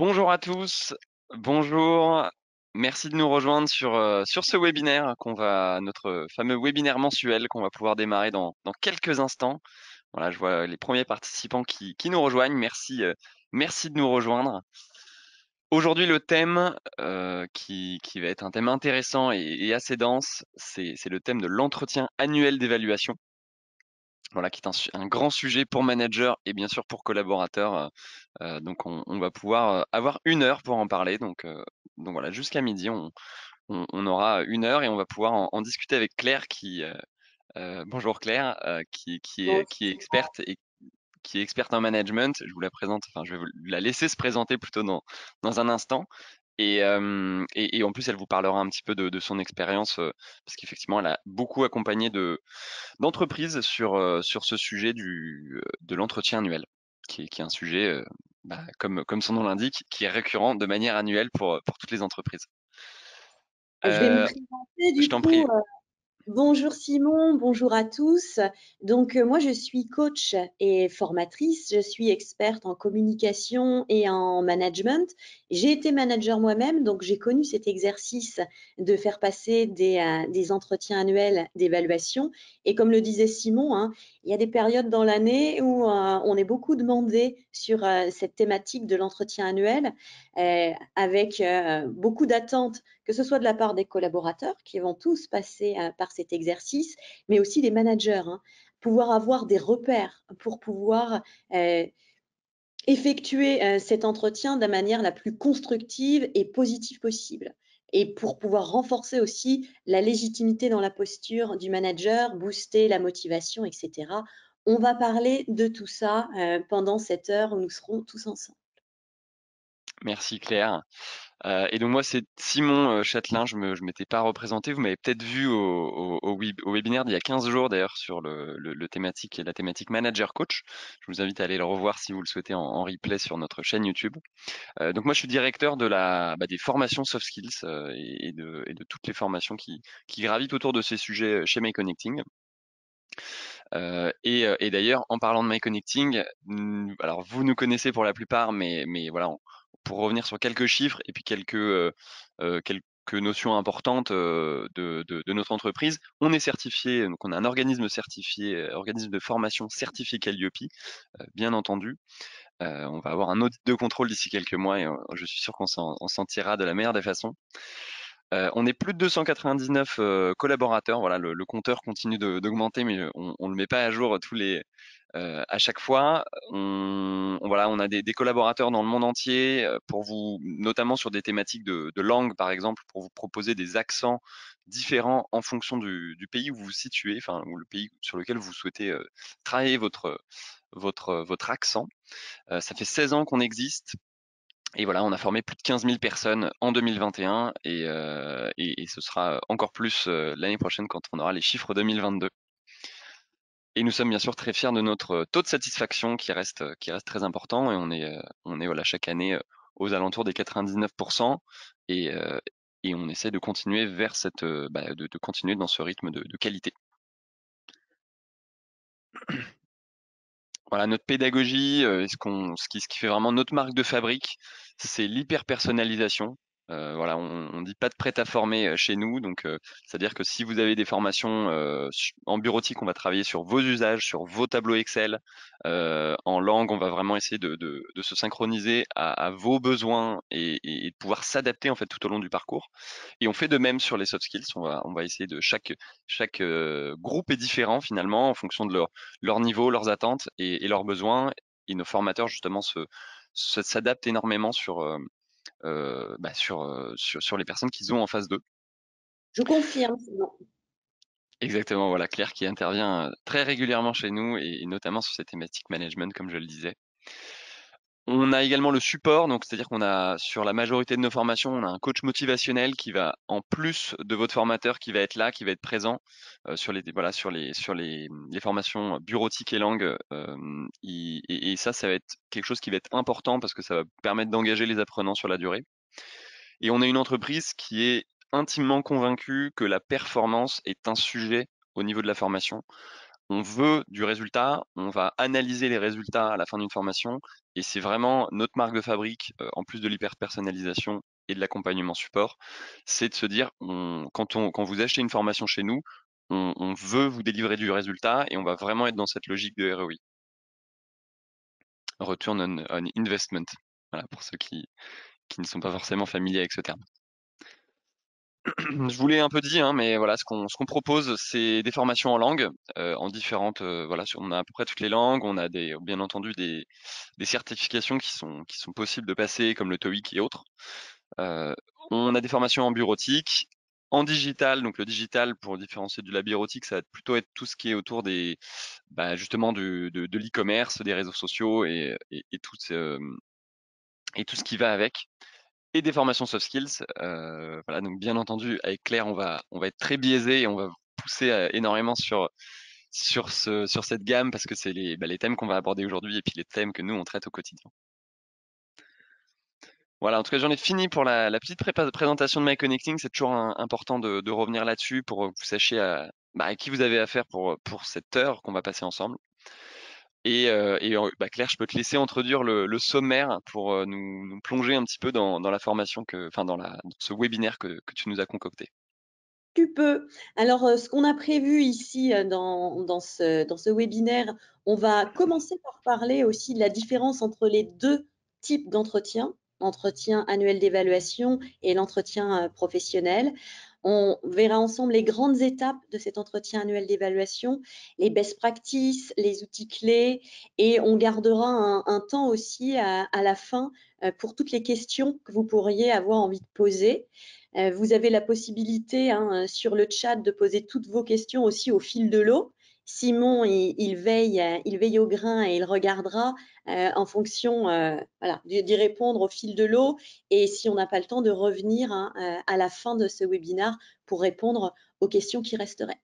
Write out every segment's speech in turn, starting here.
Bonjour à tous, bonjour. Merci de nous rejoindre sur ce webinaire notre fameux webinaire mensuel qu'on va pouvoir démarrer dans quelques instants. Voilà, je vois les premiers participants qui nous rejoignent. Merci de nous rejoindre. Aujourd'hui, le thème qui va être un thème intéressant et assez dense, c'est le thème de l'entretien annuel d'évaluation. Voilà, qui est un grand sujet pour managers et bien sûr pour collaborateurs. Donc on va pouvoir avoir 1 heure pour en parler. Donc voilà, jusqu'à midi, on aura 1 heure et on va pouvoir en discuter avec Claire bonjour Claire, qui est Bonjour. experte et qui est experte en management. Je vous la présente, enfin je vais vous la laisser se présenter plutôt dans un instant. Et en plus, elle vous parlera un petit peu de son expérience, parce qu'effectivement, elle a beaucoup accompagné d'entreprises sur ce sujet de l'entretien annuel, qui est un sujet, comme son nom l'indique, qui est récurrent de manière annuelle pour toutes les entreprises. Je vais me Euh, présenter je du t'en coup. prie. Bonjour Simon, bonjour à tous. Moi je suis coach et formatrice, je suis experte en communication et en management. J'ai été manager moi-même, donc j'ai connu cet exercice de faire passer des entretiens annuels d'évaluation. Et comme le disait Simon, hein, il y a des périodes dans l'année où on est beaucoup demandé sur cette thématique de l'entretien annuel, avec beaucoup d'attentes, que ce soit de la part des collaborateurs qui vont tous passer par cet exercice, mais aussi des managers, hein, pouvoir avoir des repères pour pouvoir effectuer cet entretien de la manière la plus constructive et positive possible. Et pour pouvoir renforcer aussi la légitimité dans la posture du manager, booster la motivation, etc. On va parler de tout ça pendant cette heure où nous serons tous ensemble. Merci Claire. Et donc moi c'est Simon Châtelain, je m'étais pas représenté, vous m'avez peut-être vu au webinaire d'il y a 15 jours d'ailleurs sur la thématique manager coach. Je vous invite à aller le revoir si vous le souhaitez en replay sur notre chaîne YouTube. Donc moi je suis directeur des formations soft skills et de toutes les formations qui gravitent autour de ces sujets chez MyConnecting. Et d'ailleurs, en parlant de MyConnecting, alors vous nous connaissez pour la plupart, mais voilà, pour revenir sur quelques chiffres et puis quelques notions importantes de notre entreprise, on est certifié, donc on a un organisme certifié, organisme de formation certifié Calliope, bien entendu. On va avoir un audit de contrôle d'ici quelques mois et je suis sûr qu'on s'en tirera de la meilleure des façons. On est plus de 299 collaborateurs. Voilà, le compteur continue d'augmenter, mais on le met pas à jour à chaque fois. Voilà, on a des collaborateurs dans le monde entier pour vous, notamment sur des thématiques de langue, par exemple, pour vous proposer des accents différents en fonction du pays où vous vous situez, enfin, ou le pays sur lequel vous souhaitez travailler votre accent. Ça fait 16 ans qu'on existe. Et voilà, on a formé plus de 15 000 personnes en 2021 et ce sera encore plus l'année prochaine quand on aura les chiffres 2022. Et nous sommes bien sûr très fiers de notre taux de satisfaction qui reste très important et on est voilà, chaque année aux alentours des 99% et, euh, et on essaie de continuer vers de continuer dans ce rythme de qualité. Voilà, notre pédagogie, ce qui fait vraiment notre marque de fabrique, c'est l'hyper-personnalisation. Voilà, on dit pas de prêt à former chez nous, donc c'est-à-dire que si vous avez des formations en bureautique, on va travailler sur vos usages, sur vos tableaux Excel. En langue, on va vraiment essayer de se synchroniser à vos besoins et de pouvoir s'adapter en fait tout au long du parcours. Et on fait de même sur les soft skills. On va essayer de chaque groupe est différent finalement en fonction de leur niveau, leurs attentes et leurs besoins. Et nos formateurs, justement, s'adaptent énormément sur les personnes qu'ils ont en face d'eux. Je confirme, Simon. Exactement, voilà, Claire qui intervient très régulièrement chez nous et notamment sur cette thématique management, comme je le disais. On a également le support, donc c'est-à-dire qu'on a sur la majorité de nos formations, on a un coach motivationnel qui va, en plus de votre formateur, qui va être là, qui va être présent sur les formations bureautiques et langues. Et ça va être quelque chose qui va être important parce que ça va permettre d'engager les apprenants sur la durée. Et on a une entreprise qui est intimement convaincue que la performance est un sujet au niveau de la formation. on veut du résultat, on va analyser les résultats à la fin d'une formation et c'est vraiment notre marque de fabrique, en plus de l'hyper-personnalisation et de l'accompagnement support, c'est de se dire quand vous achetez une formation chez nous, on veut vous délivrer du résultat et on va vraiment être dans cette logique de ROI. Return on investment. Voilà, pour ceux qui ne sont pas forcément familiers avec ce terme. Je vous l'ai un peu dit, hein, mais voilà, ce qu'on propose, c'est des formations en langue, en différentes, voilà, on a à peu près toutes les langues. On a bien entendu des certifications qui sont possibles de passer, comme le TOEIC et autres. Heu, on a des formations en bureautique, en digital. Donc le digital, pour différencier de la bureautique, ça va plutôt être tout ce qui est autour justement de l'e-commerce, des réseaux sociaux et tout ce qui va avec. Et des formations soft skills. Voilà, donc bien entendu, avec Claire, on va être très biaisé et on va vous pousser énormément sur cette gamme parce que c'est les thèmes qu'on va aborder aujourd'hui et puis les thèmes que nous on traite au quotidien. Voilà, en tout cas, j'en ai fini pour la petite présentation de My Connecting. C'est toujours important de revenir là-dessus pour que vous sachiez à qui vous avez affaire pour cette heure qu'on va passer ensemble. Claire, je peux te laisser introduire le sommaire pour nous plonger un petit peu dans la formation dans ce webinaire que tu nous as concocté. Tu peux. Alors, ce qu'on a prévu ici dans ce webinaire, on va commencer par parler aussi de la différence entre les deux types d'entretiens, l'entretien annuel d'évaluation et l'entretien professionnel. On verra ensemble les grandes étapes de cet entretien annuel d'évaluation, les best practices, les outils clés, et on gardera un temps aussi à la fin pour toutes les questions que vous pourriez avoir envie de poser. Vous avez la possibilité sur le chat de poser toutes vos questions aussi au fil de l'eau. Simon, il veille au grain et il regardera en fonction voilà, d'y répondre au fil de l'eau. Et si on n'a pas le temps, de revenir à la fin de ce webinaire pour répondre aux questions qui resteraient.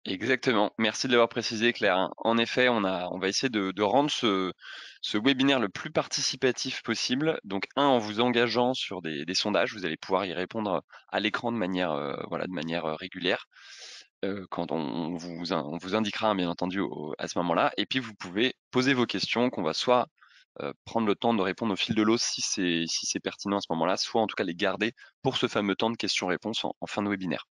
Exactement. Merci de l'avoir précisé, Claire. En effet, on va essayer de rendre ce webinaire le plus participatif possible. Donc, en vous engageant sur des sondages, vous allez pouvoir y répondre à l'écran de manière régulière. Quand on vous indiquera, bien entendu, à ce moment-là. Et puis, vous pouvez poser vos questions qu'on va soit prendre le temps de répondre au fil de l'eau si c'est pertinent à ce moment-là, soit en tout cas les garder pour ce fameux temps de questions-réponses en fin de webinaire.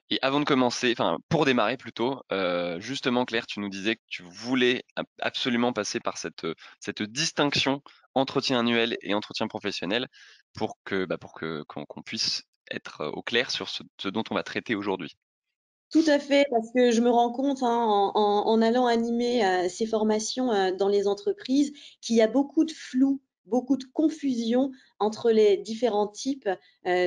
Et avant de commencer, enfin pour démarrer plutôt, justement Claire, tu nous disais que tu voulais absolument passer par cette distinction entretien annuel et entretien professionnel pour qu'on puisse être au clair sur ce dont on va traiter aujourd'hui. Tout à fait, parce que je me rends compte en allant animer ces formations dans les entreprises qu'il y a beaucoup de flou, beaucoup de confusion entre les différents types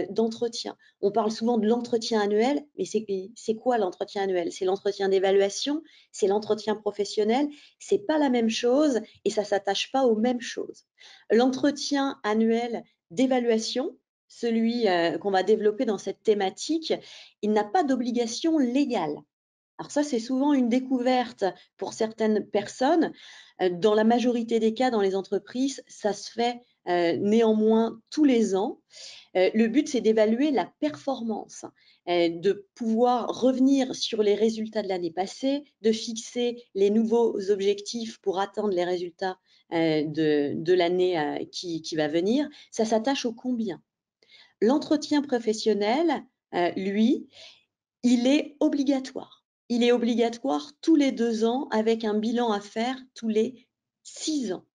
d'entretien. On parle souvent de l'entretien annuel, mais c'est quoi l'entretien annuel? C'est l'entretien d'évaluation, c'est l'entretien professionnel, c'est pas la même chose et ça s'attache pas aux mêmes choses. L'entretien annuel d'évaluation, celui qu'on va développer dans cette thématique, il n'a pas d'obligation légale. Alors ça, c'est souvent une découverte pour certaines personnes. Dans la majorité des cas, dans les entreprises, ça se fait néanmoins tous les ans. Le but, c'est d'évaluer la performance, de pouvoir revenir sur les résultats de l'année passée, de fixer les nouveaux objectifs pour atteindre les résultats de l'année qui va venir. Ça s'attache au combien. L'entretien professionnel, lui, il est obligatoire. Il est obligatoire tous les 2 ans avec un bilan à faire tous les 6 ans.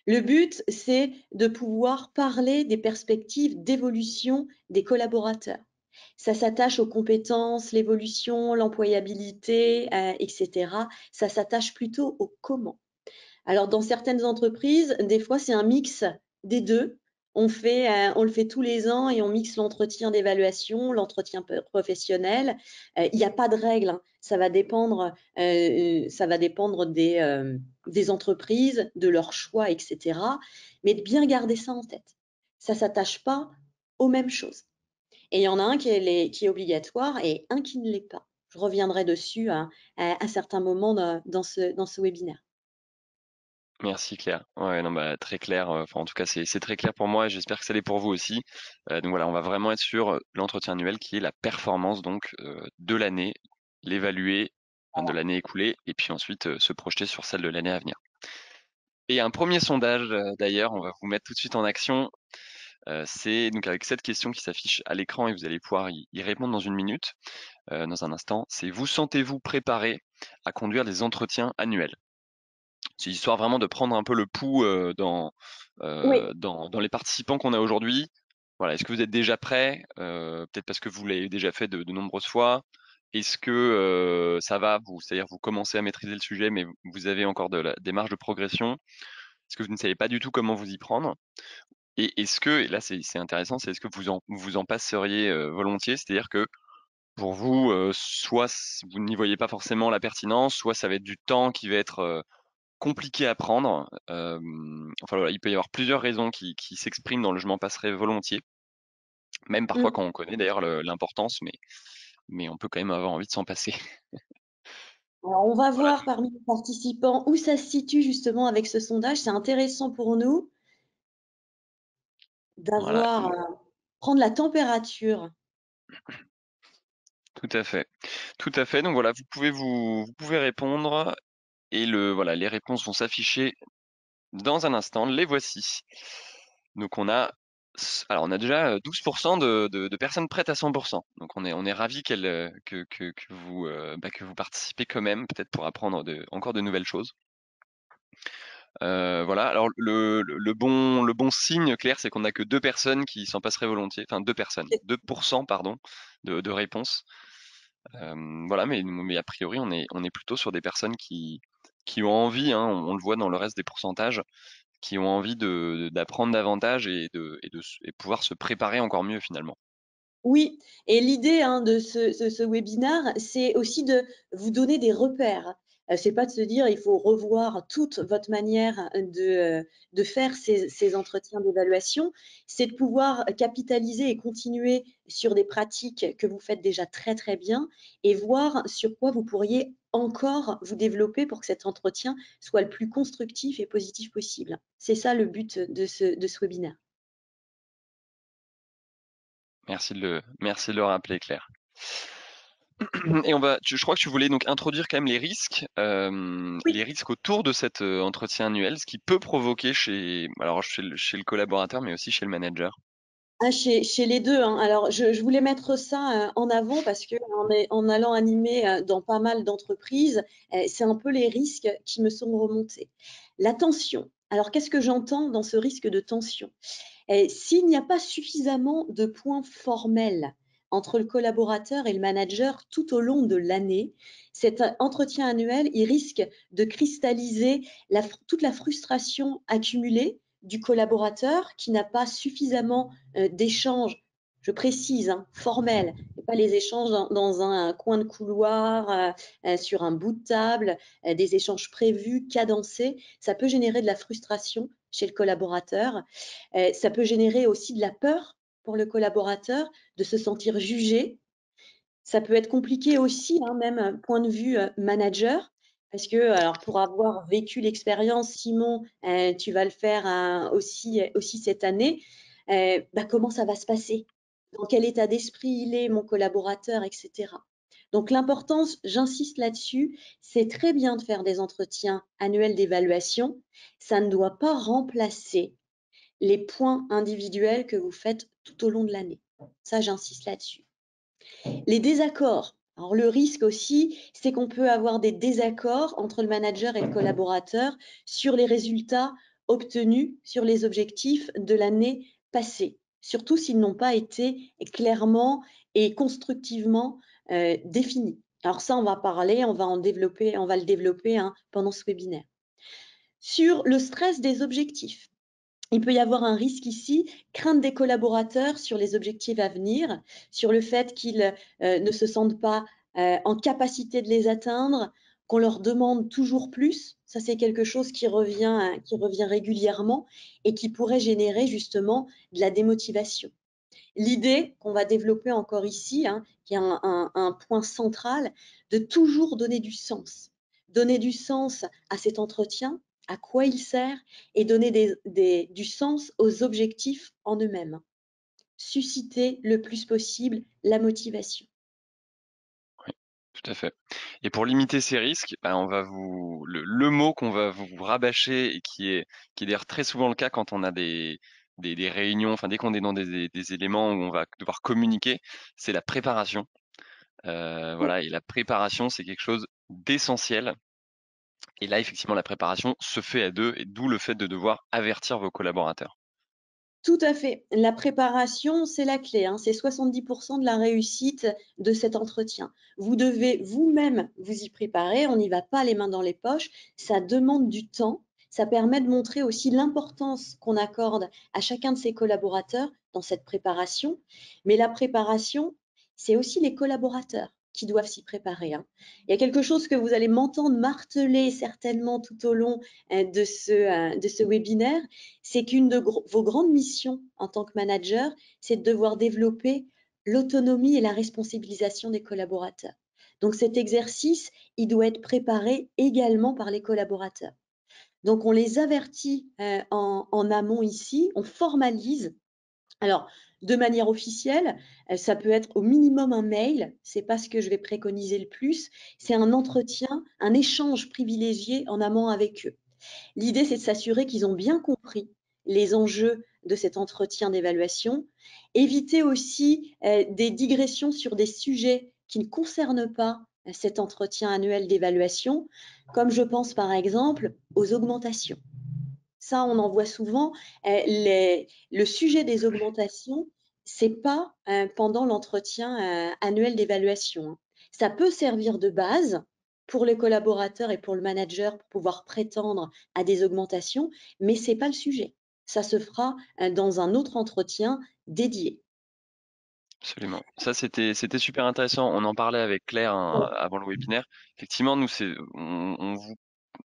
Le but, c'est de pouvoir parler des perspectives d'évolution des collaborateurs. Ça s'attache aux compétences, l'évolution, l'employabilité, etc. Ça s'attache plutôt au comment. Alors, dans certaines entreprises, des fois, c'est un mix des deux. On le fait tous les ans et on mixe l'entretien d'évaluation, l'entretien professionnel. Il n'y a pas de règle, hein. Ça va dépendre des entreprises, de leurs choix, etc. Mais de bien garder ça en tête. Ça ne s'attache pas aux mêmes choses. Et il y en a un qui est obligatoire et un qui ne l'est pas. Je reviendrai dessus à certains moments dans ce webinaire. Merci Claire. Ouais, non, très clair. Enfin, en tout cas, c'est très clair pour moi et j'espère que ça l'est pour vous aussi. Donc voilà, on va vraiment être sur l'entretien annuel qui est la performance donc de l'année l'évaluer de l'année écoulée et puis ensuite se projeter sur celle de l'année à venir. Et un premier sondage, d'ailleurs, on va vous mettre tout de suite en action. C'est donc avec cette question qui s'affiche à l'écran et vous allez pouvoir y répondre dans une minute, dans un instant. C'est: vous sentez-vous préparé à conduire des entretiens annuels? C'est histoire vraiment de prendre un peu le pouls Oui. dans les participants qu'on a aujourd'hui. Voilà, est-ce que vous êtes déjà prêts? Peut-être parce que vous l'avez déjà fait de nombreuses fois. Est-ce que ça va? C'est-à-dire vous commencez à maîtriser le sujet, mais vous avez encore des marges de progression? Est-ce que vous ne savez pas du tout comment vous y prendre? Et est-ce que, et là c'est intéressant, c'est est-ce que vous en passeriez volontiers? C'est-à-dire que pour vous, soit vous n'y voyez pas forcément la pertinence, soit ça va être du temps qui va être compliqué à prendre. Enfin voilà, il peut y avoir plusieurs raisons qui s'expriment dans le «je m'en passerai volontiers», même parfois Mm. quand on connaît d'ailleurs l'importance, mais on peut quand même avoir envie de s'en passer. Alors, on va Voilà. voir parmi les participants où ça se situe justement avec ce sondage. C'est intéressant pour nous Voilà, d'avoir, prendre la température. tout à fait. Tout à fait, donc voilà, vous pouvez répondre et voilà, les réponses vont s'afficher dans un instant. Les voici. Donc on a déjà 12% de personnes prêtes à 100%. Donc on est ravis que vous participez quand même, peut-être pour apprendre encore de nouvelles choses. Voilà. Alors le bon signe clair, c'est qu'on n'a que deux personnes qui s'en passeraient volontiers. Enfin 2 personnes, 2% pardon, de réponses. Voilà, mais a priori on est plutôt sur des personnes qui ont envie, hein, on le voit dans le reste des pourcentages, qui ont envie d'apprendre davantage et pouvoir se préparer encore mieux finalement. Oui, et l'idée, hein, de ce webinaire, c'est aussi de vous donner des repères. C'est pas de se dire: «Il faut revoir toute votre manière de faire ces entretiens d'évaluation». C'est de pouvoir capitaliser et continuer sur des pratiques que vous faites déjà très, très bien et voir sur quoi vous pourriez encore vous développer pour que cet entretien soit le plus constructif et positif possible. C'est ça le but de ce webinaire. Merci de le rappeler, Claire. Et je crois que tu voulais donc introduire quand même les Oui. risques autour de cet entretien annuel, ce qui peut provoquer alors chez le collaborateur, mais aussi chez le manager. Ah, chez les 2, hein. Alors je voulais mettre ça, en avant parce qu'en allant animer, dans pas mal d'entreprises, c'est un peu les risques qui me sont remontés. La tension. Alors qu'est-ce que j'entends dans ce risque de tension? S'il n'y a pas suffisamment de points formels entre le collaborateur et le manager tout au long de l'année, cet entretien annuel, il risque de cristalliser toute la frustration accumulée du collaborateur qui n'a pas suffisamment d'échanges, je précise, hein, formels, et pas les échanges dans un coin de couloir, sur un bout de table, des échanges prévus, cadencés. Ça peut générer de la frustration chez le collaborateur. Ça peut générer aussi de la peur pour le collaborateur de se sentir jugé. Ça peut être compliqué aussi, hein, même point de vue manager, parce que, alors pour avoir vécu l'expérience, Simon, tu vas le faire aussi cette année, bah, comment ça va se passer? Dans quel état d'esprit il est, mon collaborateur, etc. Donc l'importance, j'insiste là-dessus, c'est très bien de faire des entretiens annuels d'évaluation. Ça ne doit pas remplacer les points individuels que vous faites tout au long de l'année. Ça, j'insiste là-dessus. Les désaccords. Alors le risque aussi, c'est qu'on peut avoir des désaccords entre le manager et le collaborateur sur les résultats obtenus, sur les objectifs de l'année passée, surtout s'ils n'ont pas été clairement et constructivement définis. Alors ça, on va parler, on va le développer, hein, pendant ce webinaire. Sur le stress des objectifs. Il peut y avoir un risque ici, crainte des collaborateurs sur les objectifs à venir, sur le fait qu'ils ne se sentent pas en capacité de les atteindre, qu'on leur demande toujours plus. Ça, c'est quelque chose qui revient régulièrement et qui pourrait générer justement de la démotivation. L'idée qu'on va développer encore ici, hein, qui est un point central, de toujours donner du sens. Donner du sens à cet entretien, à quoi il sert, et donner du sens aux objectifs en eux-mêmes. Susciter le plus possible la motivation. Tout à fait. Et pour limiter ces risques, bah, on va le mot qu'on va vous rabâcher et qui est d'ailleurs très souvent le cas quand on a des réunions, enfin dès qu'on est dans des éléments où on va devoir communiquer, c'est la préparation. Voilà, et la préparation, c'est quelque chose d'essentiel. Et là, effectivement, la préparation se fait à deux, et d'où le fait de devoir avertir vos collaborateurs. Tout à fait. La préparation, c'est la clé, hein. C'est 70 de la réussite de cet entretien. Vous devez vous-même vous y préparer. On n'y va pas les mains dans les poches. Ça demande du temps. Ça permet de montrer aussi l'importance qu'on accorde à chacun de ses collaborateurs dans cette préparation. Mais la préparation, c'est aussi les collaborateurs qui doivent s'y préparer, hein. Il y a quelque chose que vous allez m'entendre marteler certainement tout au long de ce webinaire, c'est qu'une de vos grandes missions en tant que manager, c'est de devoir développer l'autonomie et la responsabilisation des collaborateurs. Donc cet exercice, il doit être préparé également par les collaborateurs. Donc on les avertit en amont ici, on formalise. Alors, de manière officielle, ça peut être au minimum un mail, c'est pas ce que je vais préconiser le plus, c'est un entretien, un échange privilégié en amont avec eux. L'idée, c'est de s'assurer qu'ils ont bien compris les enjeux de cet entretien d'évaluation, éviter aussi des digressions sur des sujets qui ne concernent pas cet entretien annuel d'évaluation, comme je pense par exemple aux augmentations. Ça, on en voit souvent. Le sujet des augmentations, c'est pas pendant l'entretien annuel d'évaluation, hein. Ça peut servir de base pour les collaborateurs et pour le manager pour pouvoir prétendre à des augmentations, mais c'est pas le sujet. Ça se fera dans un autre entretien dédié. Absolument. Ça, c'était super intéressant. On en parlait avec Claire, hein, avant le webinaire. Effectivement, nous,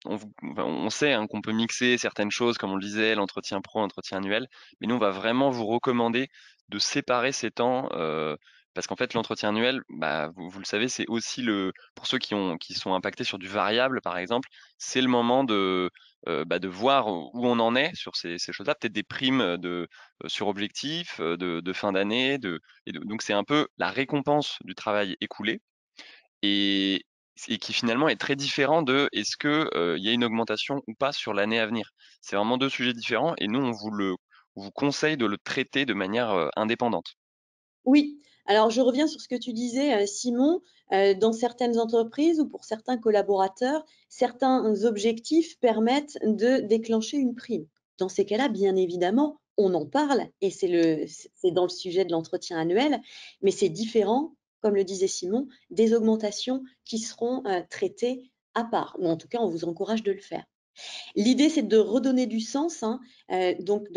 enfin, on sait, hein, qu'on peut mixer certaines choses, comme on le disait, l'entretien pro, l'entretien annuel, mais nous, on va vraiment vous recommander de séparer ces temps, parce qu'en fait, l'entretien annuel, bah, vous le savez, c'est aussi pour ceux qui sont impactés sur du variable, par exemple, c'est le moment bah, de voir où on en est sur ces choses-là, peut-être des primes sur objectif, de fin d'année, donc c'est un peu la récompense du travail écoulé et qui finalement est très différent de est-ce que, il y a une augmentation ou pas sur l'année à venir? C'est vraiment 2 sujets différents et nous on vous conseille de le traiter de manière, indépendante. Oui, alors je reviens sur ce que tu disais, Simon. Dans certaines entreprises ou pour certains collaborateurs, certains objectifs permettent de déclencher une prime. Dans ces cas-là, bien évidemment, on en parle et c'est dans le sujet de l'entretien annuel, mais c'est différent, comme le disait Simon, des augmentations qui seront traitées à part. Ou en tout cas, on vous encourage de le faire. L'idée, c'est de redonner du sens, hein, donc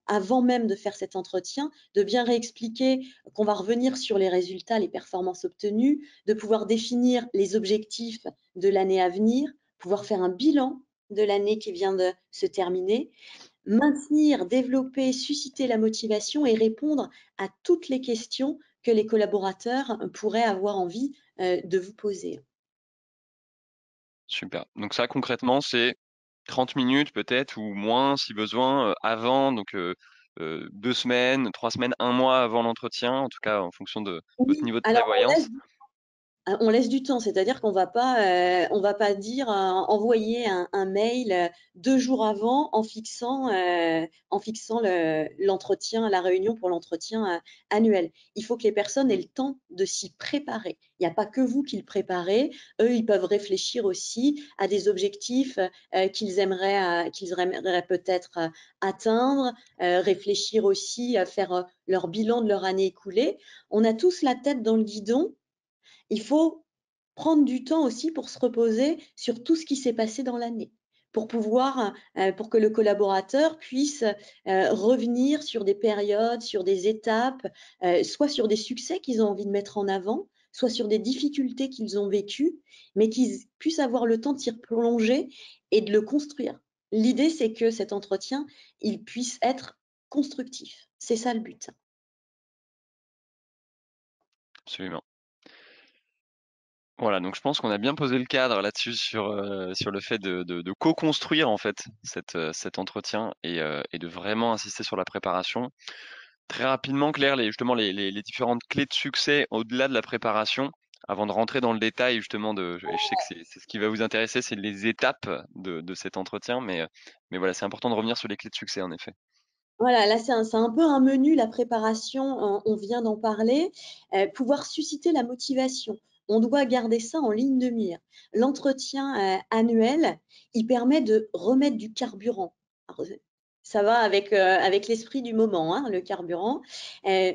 avant même de faire cet entretien, de bien réexpliquer qu'on va revenir sur les résultats, les performances obtenues, de pouvoir définir les objectifs de l'année à venir, pouvoir faire un bilan de l'année qui vient de se terminer, maintenir, développer, susciter la motivation et répondre à toutes les questions que les collaborateurs pourraient avoir envie de vous poser. Super. Donc ça concrètement, c'est 30 minutes peut-être ou moins si besoin, avant, donc 2 semaines, 3 semaines, un mois avant l'entretien, en tout cas en fonction de votre Oui, niveau de alors prévoyance. on laisse du temps, c'est-à-dire on va pas dire, envoyer un mail 2 jours avant en fixant l'entretien, la réunion pour l'entretien annuel. Il faut que les personnes aient le temps de s'y préparer. Il n'y a pas que vous qui le préparez. Eux, ils peuvent réfléchir aussi à des objectifs qu'ils aimeraient peut-être atteindre, réfléchir aussi à faire leur bilan de leur année écoulée. On a tous la tête dans le guidon. Il faut prendre du temps aussi pour se reposer sur tout ce qui s'est passé dans l'année, pour que le collaborateur puisse revenir sur des périodes, sur des étapes, soit sur des succès qu'ils ont envie de mettre en avant, soit sur des difficultés qu'ils ont vécues, mais qu'ils puissent avoir le temps de s'y replonger et de le construire. L'idée, c'est que cet entretien, il puisse être constructif. C'est ça le but. Absolument. Voilà, donc je pense qu'on a bien posé le cadre là-dessus sur le fait de co-construire en fait cet entretien et de vraiment insister sur la préparation. Très rapidement, Claire, justement les différentes clés de succès au-delà de la préparation. avant de rentrer dans le détail justement et je sais que c'est ce qui va vous intéresser, c'est les étapes de cet entretien, mais voilà, c'est important de revenir sur les clés de succès en effet. Voilà, là, c'est un peu un menu, la préparation, on vient d'en parler. Pouvoir susciter la motivation. On doit garder ça en ligne de mire. L'entretien annuel, il permet de remettre du carburant. Alors, ça va avec l'esprit du moment, hein, le carburant. Euh,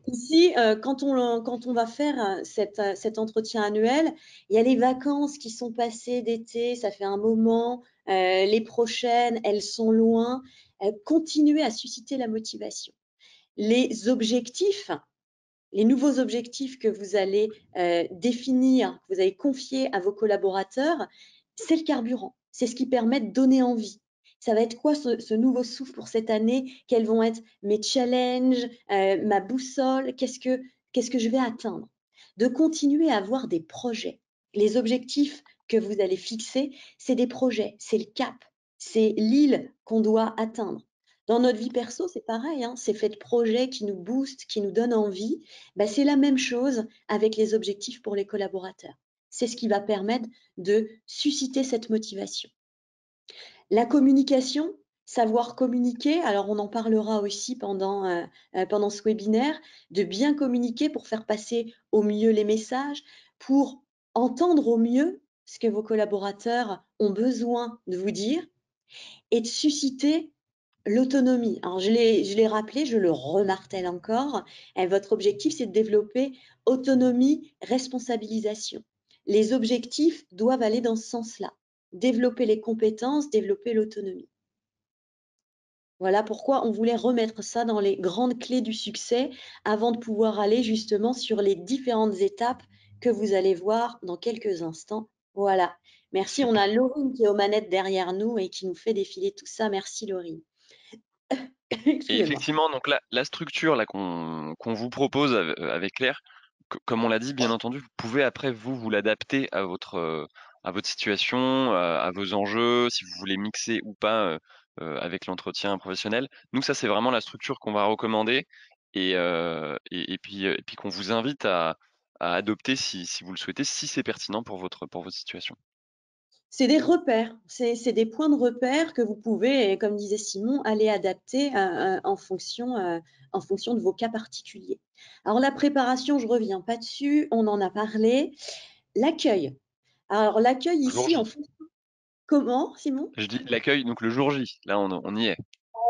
Ici, quand on va faire cet entretien annuel, il y a les vacances qui sont passées d'été, ça fait un moment. Les prochaines, elles sont loin. Continuer à susciter la motivation. Les objectifs, les nouveaux objectifs que vous allez définir, que vous allez confier à vos collaborateurs, c'est le carburant. C'est ce qui permet de donner envie. Ça va être quoi ce nouveau souffle pour cette année? Quels vont être mes challenges, ma boussole? Qu'est-ce que je vais atteindre? De continuer à avoir des projets. Les objectifs que vous allez fixer, c'est des projets, c'est le cap, c'est l'île qu'on doit atteindre. Dans notre vie perso, c'est pareil, hein, c'est fait de projets qui nous boostent, qui nous donnent envie. Ben, c'est la même chose avec les objectifs pour les collaborateurs. C'est ce qui va permettre de susciter cette motivation. La communication, savoir communiquer, alors on en parlera aussi pendant ce webinaire, de bien communiquer pour faire passer au mieux les messages, pour entendre au mieux ce que vos collaborateurs ont besoin de vous dire et de susciter l'autonomie. Alors, je l'ai rappelé, je le remartèle encore. Votre objectif, c'est de développer autonomie, responsabilisation. Les objectifs doivent aller dans ce sens-là. Développer les compétences, développer l'autonomie. Voilà pourquoi on voulait remettre ça dans les grandes clés du succès avant de pouvoir aller justement sur les différentes étapes que vous allez voir dans quelques instants. Voilà. Merci. On Super. a Laurine qui est aux manettes derrière nous et qui nous fait défiler tout ça. Merci Laurine. Et Excusez-moi. effectivement, donc la structure là qu'on vous propose avec Claire, comme on l'a dit, bien entendu, vous pouvez après vous l'adapter à votre situation, à vos enjeux, si vous voulez mixer ou pas avec l'entretien professionnel. Nous, ça c'est vraiment la structure qu'on va recommander et puis qu'on vous invite à adopter si vous le souhaitez, si c'est pertinent pour votre situation. C'est des repères, c'est des points de repère que vous pouvez, comme disait Simon, aller adapter en fonction de vos cas particuliers. Alors la préparation, je reviens pas dessus, on en a parlé. L'accueil. Alors l'accueil Le jour ici, J. comment, Simon? Je dis l'accueil, donc le jour J. Là, on y est.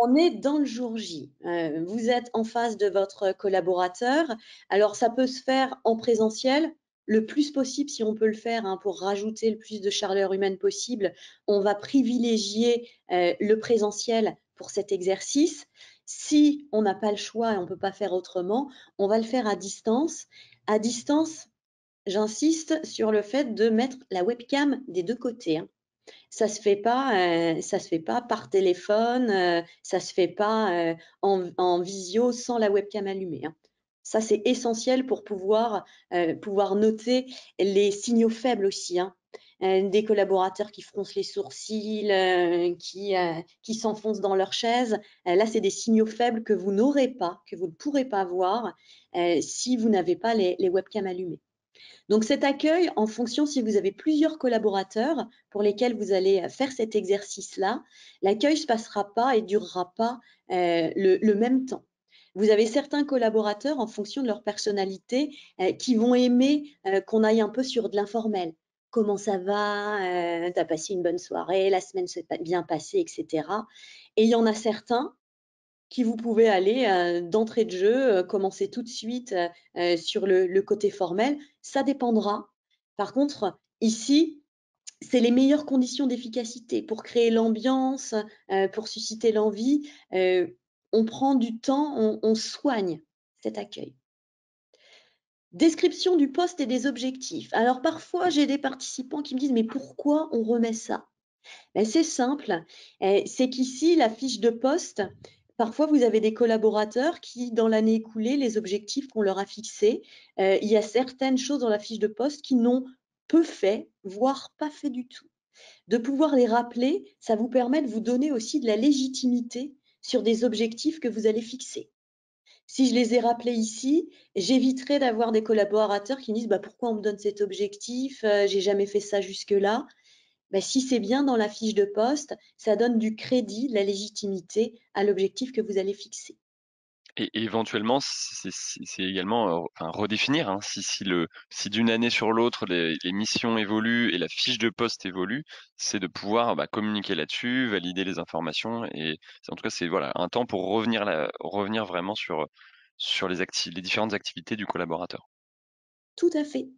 On est dans le jour J. Vous êtes en face de votre collaborateur. Alors, ça peut se faire en présentiel, le plus possible, si on peut le faire, hein, pour rajouter le plus de chaleur humaine possible. On va privilégier le présentiel pour cet exercice. Si on n'a pas le choix et on ne peut pas faire autrement, on va le faire à distance. À distance, j'insiste sur le fait de mettre la webcam des deux côtés, hein. Ça se fait pas par téléphone, ça se fait pas en visio sans la webcam allumée, hein. Ça, c'est essentiel pour pouvoir noter les signaux faibles aussi, hein. Des collaborateurs qui froncent les sourcils, qui s'enfoncent dans leur chaise. Là, c'est des signaux faibles que vous n'aurez pas, que vous ne pourrez pas voir si vous n'avez pas les webcams allumées. Donc cet accueil, en fonction si vous avez plusieurs collaborateurs pour lesquels vous allez faire cet exercice-là, l'accueil ne se passera pas et durera pas le même temps. Vous avez certains collaborateurs, en fonction de leur personnalité, qui vont aimer qu'on aille un peu sur de l'informel. Comment ça va? Tu as passé une bonne soirée? La semaine s'est bien passée, etc. Et il y en a certains qui vous pouvez aller d'entrée de jeu, commencer tout de suite sur le côté formel. Ça dépendra. Par contre, ici, c'est les meilleures conditions d'efficacité pour créer l'ambiance, pour susciter l'envie. On prend du temps, on soigne cet accueil. Description du poste et des objectifs. Alors parfois, j'ai des participants qui me disent, mais pourquoi on remet ça? Ben, c'est simple, c'est qu'ici, la fiche de poste, parfois vous avez des collaborateurs qui, dans l'année écoulée, les objectifs qu'on leur a fixés, il y a certaines choses dans la fiche de poste qui n'ont peu fait, voire pas fait du tout. De pouvoir les rappeler, ça vous permet de vous donner aussi de la légitimité sur des objectifs que vous allez fixer. Si je les ai rappelés ici, j'éviterai d'avoir des collaborateurs qui me disent: «Bah, pourquoi on me donne cet objectif? J'ai jamais fait ça jusque-là». Bah, si c'est bien dans la fiche de poste, ça donne du crédit, de la légitimité à l'objectif que vous allez fixer. Et éventuellement, c'est également, enfin redéfinir, hein, si d'une année sur l'autre les missions évoluent et la fiche de poste évolue, c'est de pouvoir, bah, communiquer là-dessus, valider les informations et en tout cas, c'est voilà, un temps pour revenir vraiment sur les différentes activités du collaborateur. Tout à fait.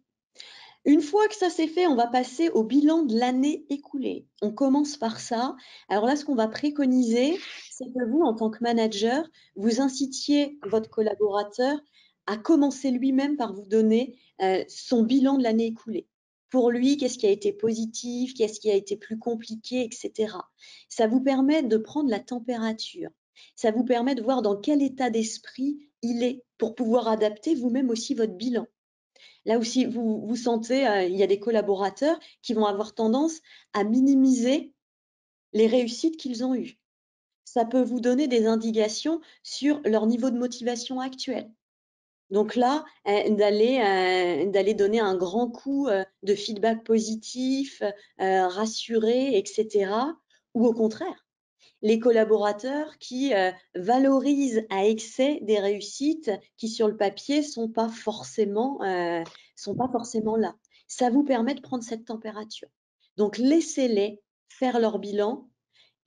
Une fois que ça c'est fait, on va passer au bilan de l'année écoulée. On commence par ça. Alors là, ce qu'on va préconiser, c'est que vous, en tant que manager, vous incitiez votre collaborateur à commencer lui-même par vous donner son bilan de l'année écoulée. Pour lui, qu'est-ce qui a été positif, qu'est-ce qui a été plus compliqué, etc. Ça vous permet de prendre la température. Ça vous permet de voir dans quel état d'esprit il est pour pouvoir adapter vous-même aussi votre bilan. Là aussi, vous sentez, il y a des collaborateurs qui vont avoir tendance à minimiser les réussites qu'ils ont eues. Ça peut vous donner des indications sur leur niveau de motivation actuel. Donc là, d'aller donner un grand coup, de feedback positif, rassuré et cetera, ou au contraire, les collaborateurs qui valorisent à excès des réussites qui sur le papier sont pas forcément là. Ça vous permet de prendre cette température. Donc laissez-les faire leur bilan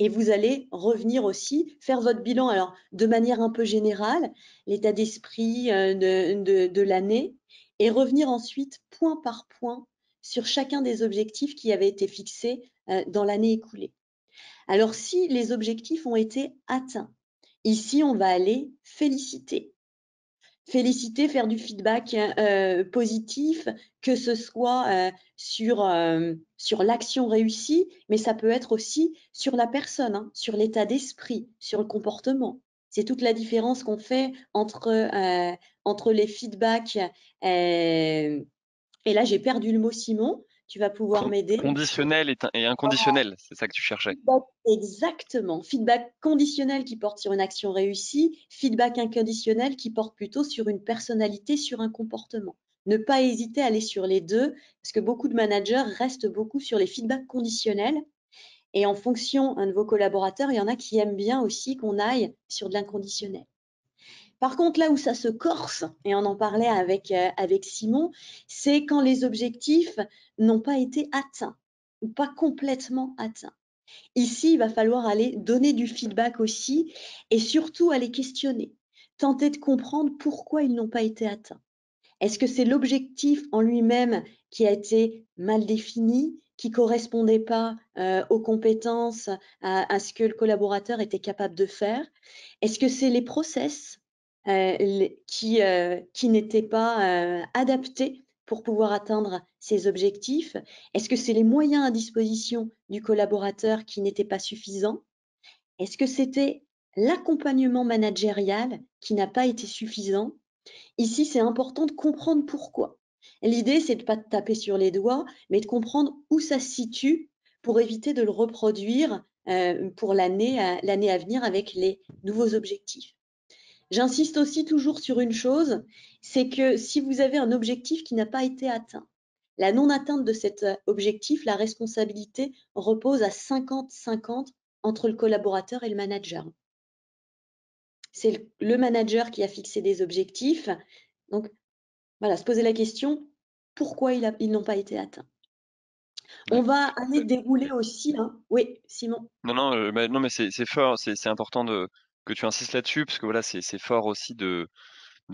et vous allez revenir aussi faire votre bilan alors de manière un peu générale, l'état d'esprit de l'année et revenir ensuite point par point sur chacun des objectifs qui avaient été fixés dans l'année écoulée. Alors, si les objectifs ont été atteints, ici, on va aller féliciter. Féliciter, faire du feedback positif, que ce soit sur l'action réussie, mais ça peut être aussi sur la personne, hein, sur l'état d'esprit, sur le comportement. C'est toute la différence qu'on fait entre les feedbacks. Et là, j'ai perdu le mot, Simon. Tu vas pouvoir m'aider. Conditionnel et inconditionnel, c'est ça que tu cherchais? Feedback exactement. Feedback conditionnel qui porte sur une action réussie, feedback inconditionnel qui porte plutôt sur une personnalité, sur un comportement. Ne pas hésiter à aller sur les deux, parce que beaucoup de managers restent beaucoup sur les feedbacks conditionnels. Et en fonction de vos collaborateurs, il y en a qui aiment bien aussi qu'on aille sur de l'inconditionnel. Par contre, là où ça se corse, et on en parlait avec Simon, c'est quand les objectifs n'ont pas été atteints ou pas complètement atteints. Ici, il va falloir aller donner du feedback aussi et surtout aller questionner. Tenter de comprendre pourquoi ils n'ont pas été atteints. Est-ce que c'est l'objectif en lui-même qui a été mal défini, qui ne correspondait pas aux compétences, à ce que le collaborateur était capable de faire? Est-ce que c'est les process qui n'étaient pas adaptés pour pouvoir atteindre ces objectifs? Est-ce que c'est les moyens à disposition du collaborateur qui n'étaient pas suffisants? Est-ce que c'était l'accompagnement managérial qui n'a pas été suffisant? Ici, c'est important de comprendre pourquoi. L'idée, c'est de ne pas te taper sur les doigts, mais de comprendre où ça se situe pour éviter de le reproduire pour l'année à venir avec les nouveaux objectifs. J'insiste aussi toujours sur une chose, c'est que si vous avez un objectif qui n'a pas été atteint, la non-atteinte de cet objectif, la responsabilité repose à 50-50 entre le collaborateur et le manager. C'est le manager qui a fixé des objectifs. Donc, voilà, se poser la question, pourquoi ils n'ont pas été atteints? On Ouais. va aller dérouler aussi, hein. Oui, Simon. Non, non, non, mais c'est fort, c'est important que tu insistes là-dessus, parce que voilà, c'est fort aussi de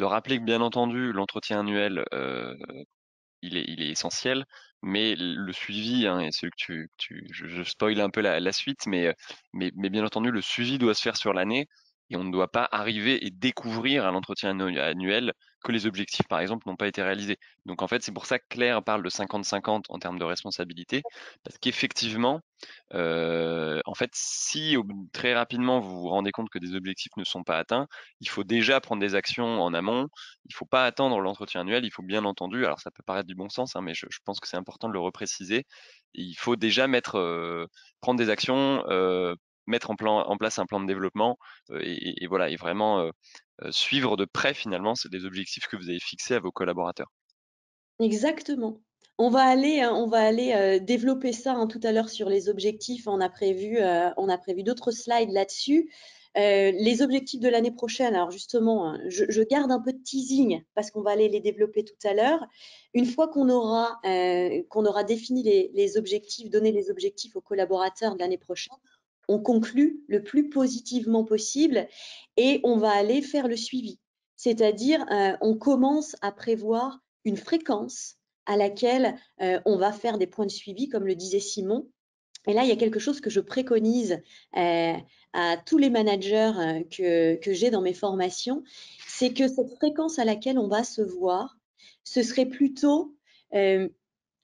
rappeler que bien entendu, l'entretien annuel, il est essentiel, mais le suivi, hein, et celui je spoil un peu la suite, mais bien entendu, le suivi doit se faire sur l'année et on ne doit pas arriver et découvrir à l'entretien annuel que les objectifs, par exemple, n'ont pas été réalisés. Donc en fait, c'est pour ça que Claire parle de 50-50 en termes de responsabilité, parce qu'effectivement, en fait, si très rapidement vous vous rendez compte que des objectifs ne sont pas atteints, il faut déjà prendre des actions en amont. Il faut pas attendre l'entretien annuel, il faut bien entendu, alors ça peut paraître du bon sens, hein, mais je pense que c'est important de le repréciser. Il faut déjà prendre des actions mettre en place un plan de développement et voilà, et vraiment suivre de près finalement c'est des objectifs que vous avez fixés à vos collaborateurs. Exactement. On va aller développer ça hein, tout à l'heure sur les objectifs. On a prévu d'autres slides là-dessus. Les objectifs de l'année prochaine, alors justement, hein, je garde un peu de teasing parce qu'on va aller les développer tout à l'heure. Une fois qu'on aura défini les objectifs, donné les objectifs aux collaborateurs de l'année prochaine, on conclut le plus positivement possible et on va aller faire le suivi. C'est-à-dire, on commence à prévoir une fréquence à laquelle on va faire des points de suivi, comme le disait Simon. Et là, il y a quelque chose que je préconise à tous les managers que j'ai dans mes formations, c'est que cette fréquence à laquelle on va se voir, ce serait plutôt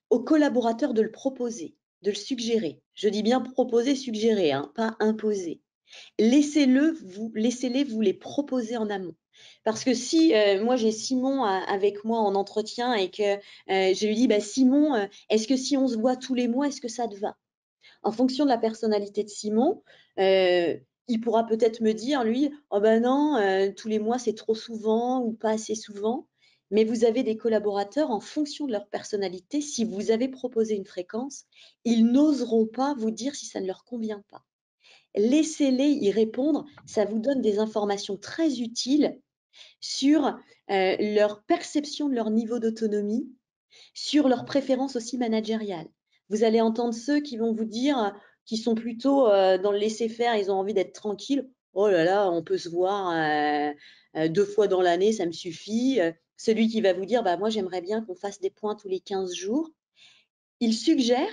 aux collaborateurs de le proposer, de le suggérer. Je dis bien proposer, suggérer, hein, pas imposer. Laissez-les vous les proposer en amont. Parce que si moi j'ai Simon avec moi en entretien et que je lui dis bah, Simon, est-ce que si on se voit tous les mois, est-ce que ça te va? En fonction de la personnalité de Simon, il pourra peut-être me dire lui, oh ben non, tous les mois c'est trop souvent ou pas assez souvent. Mais vous avez des collaborateurs en fonction de leur personnalité. Si vous avez proposé une fréquence, ils n'oseront pas vous dire si ça ne leur convient pas. Laissez-les y répondre. Ça vous donne des informations très utiles sur leur perception de leur niveau d'autonomie, sur leurs préférences aussi managériales. Vous allez entendre ceux qui vont vous dire, qui sont plutôt dans le laisser-faire, ils ont envie d'être tranquilles. Oh là là, on peut se voir 2 fois dans l'année, ça me suffit. Celui qui va vous dire, bah, moi j'aimerais bien qu'on fasse des points tous les 15 jours. Il suggère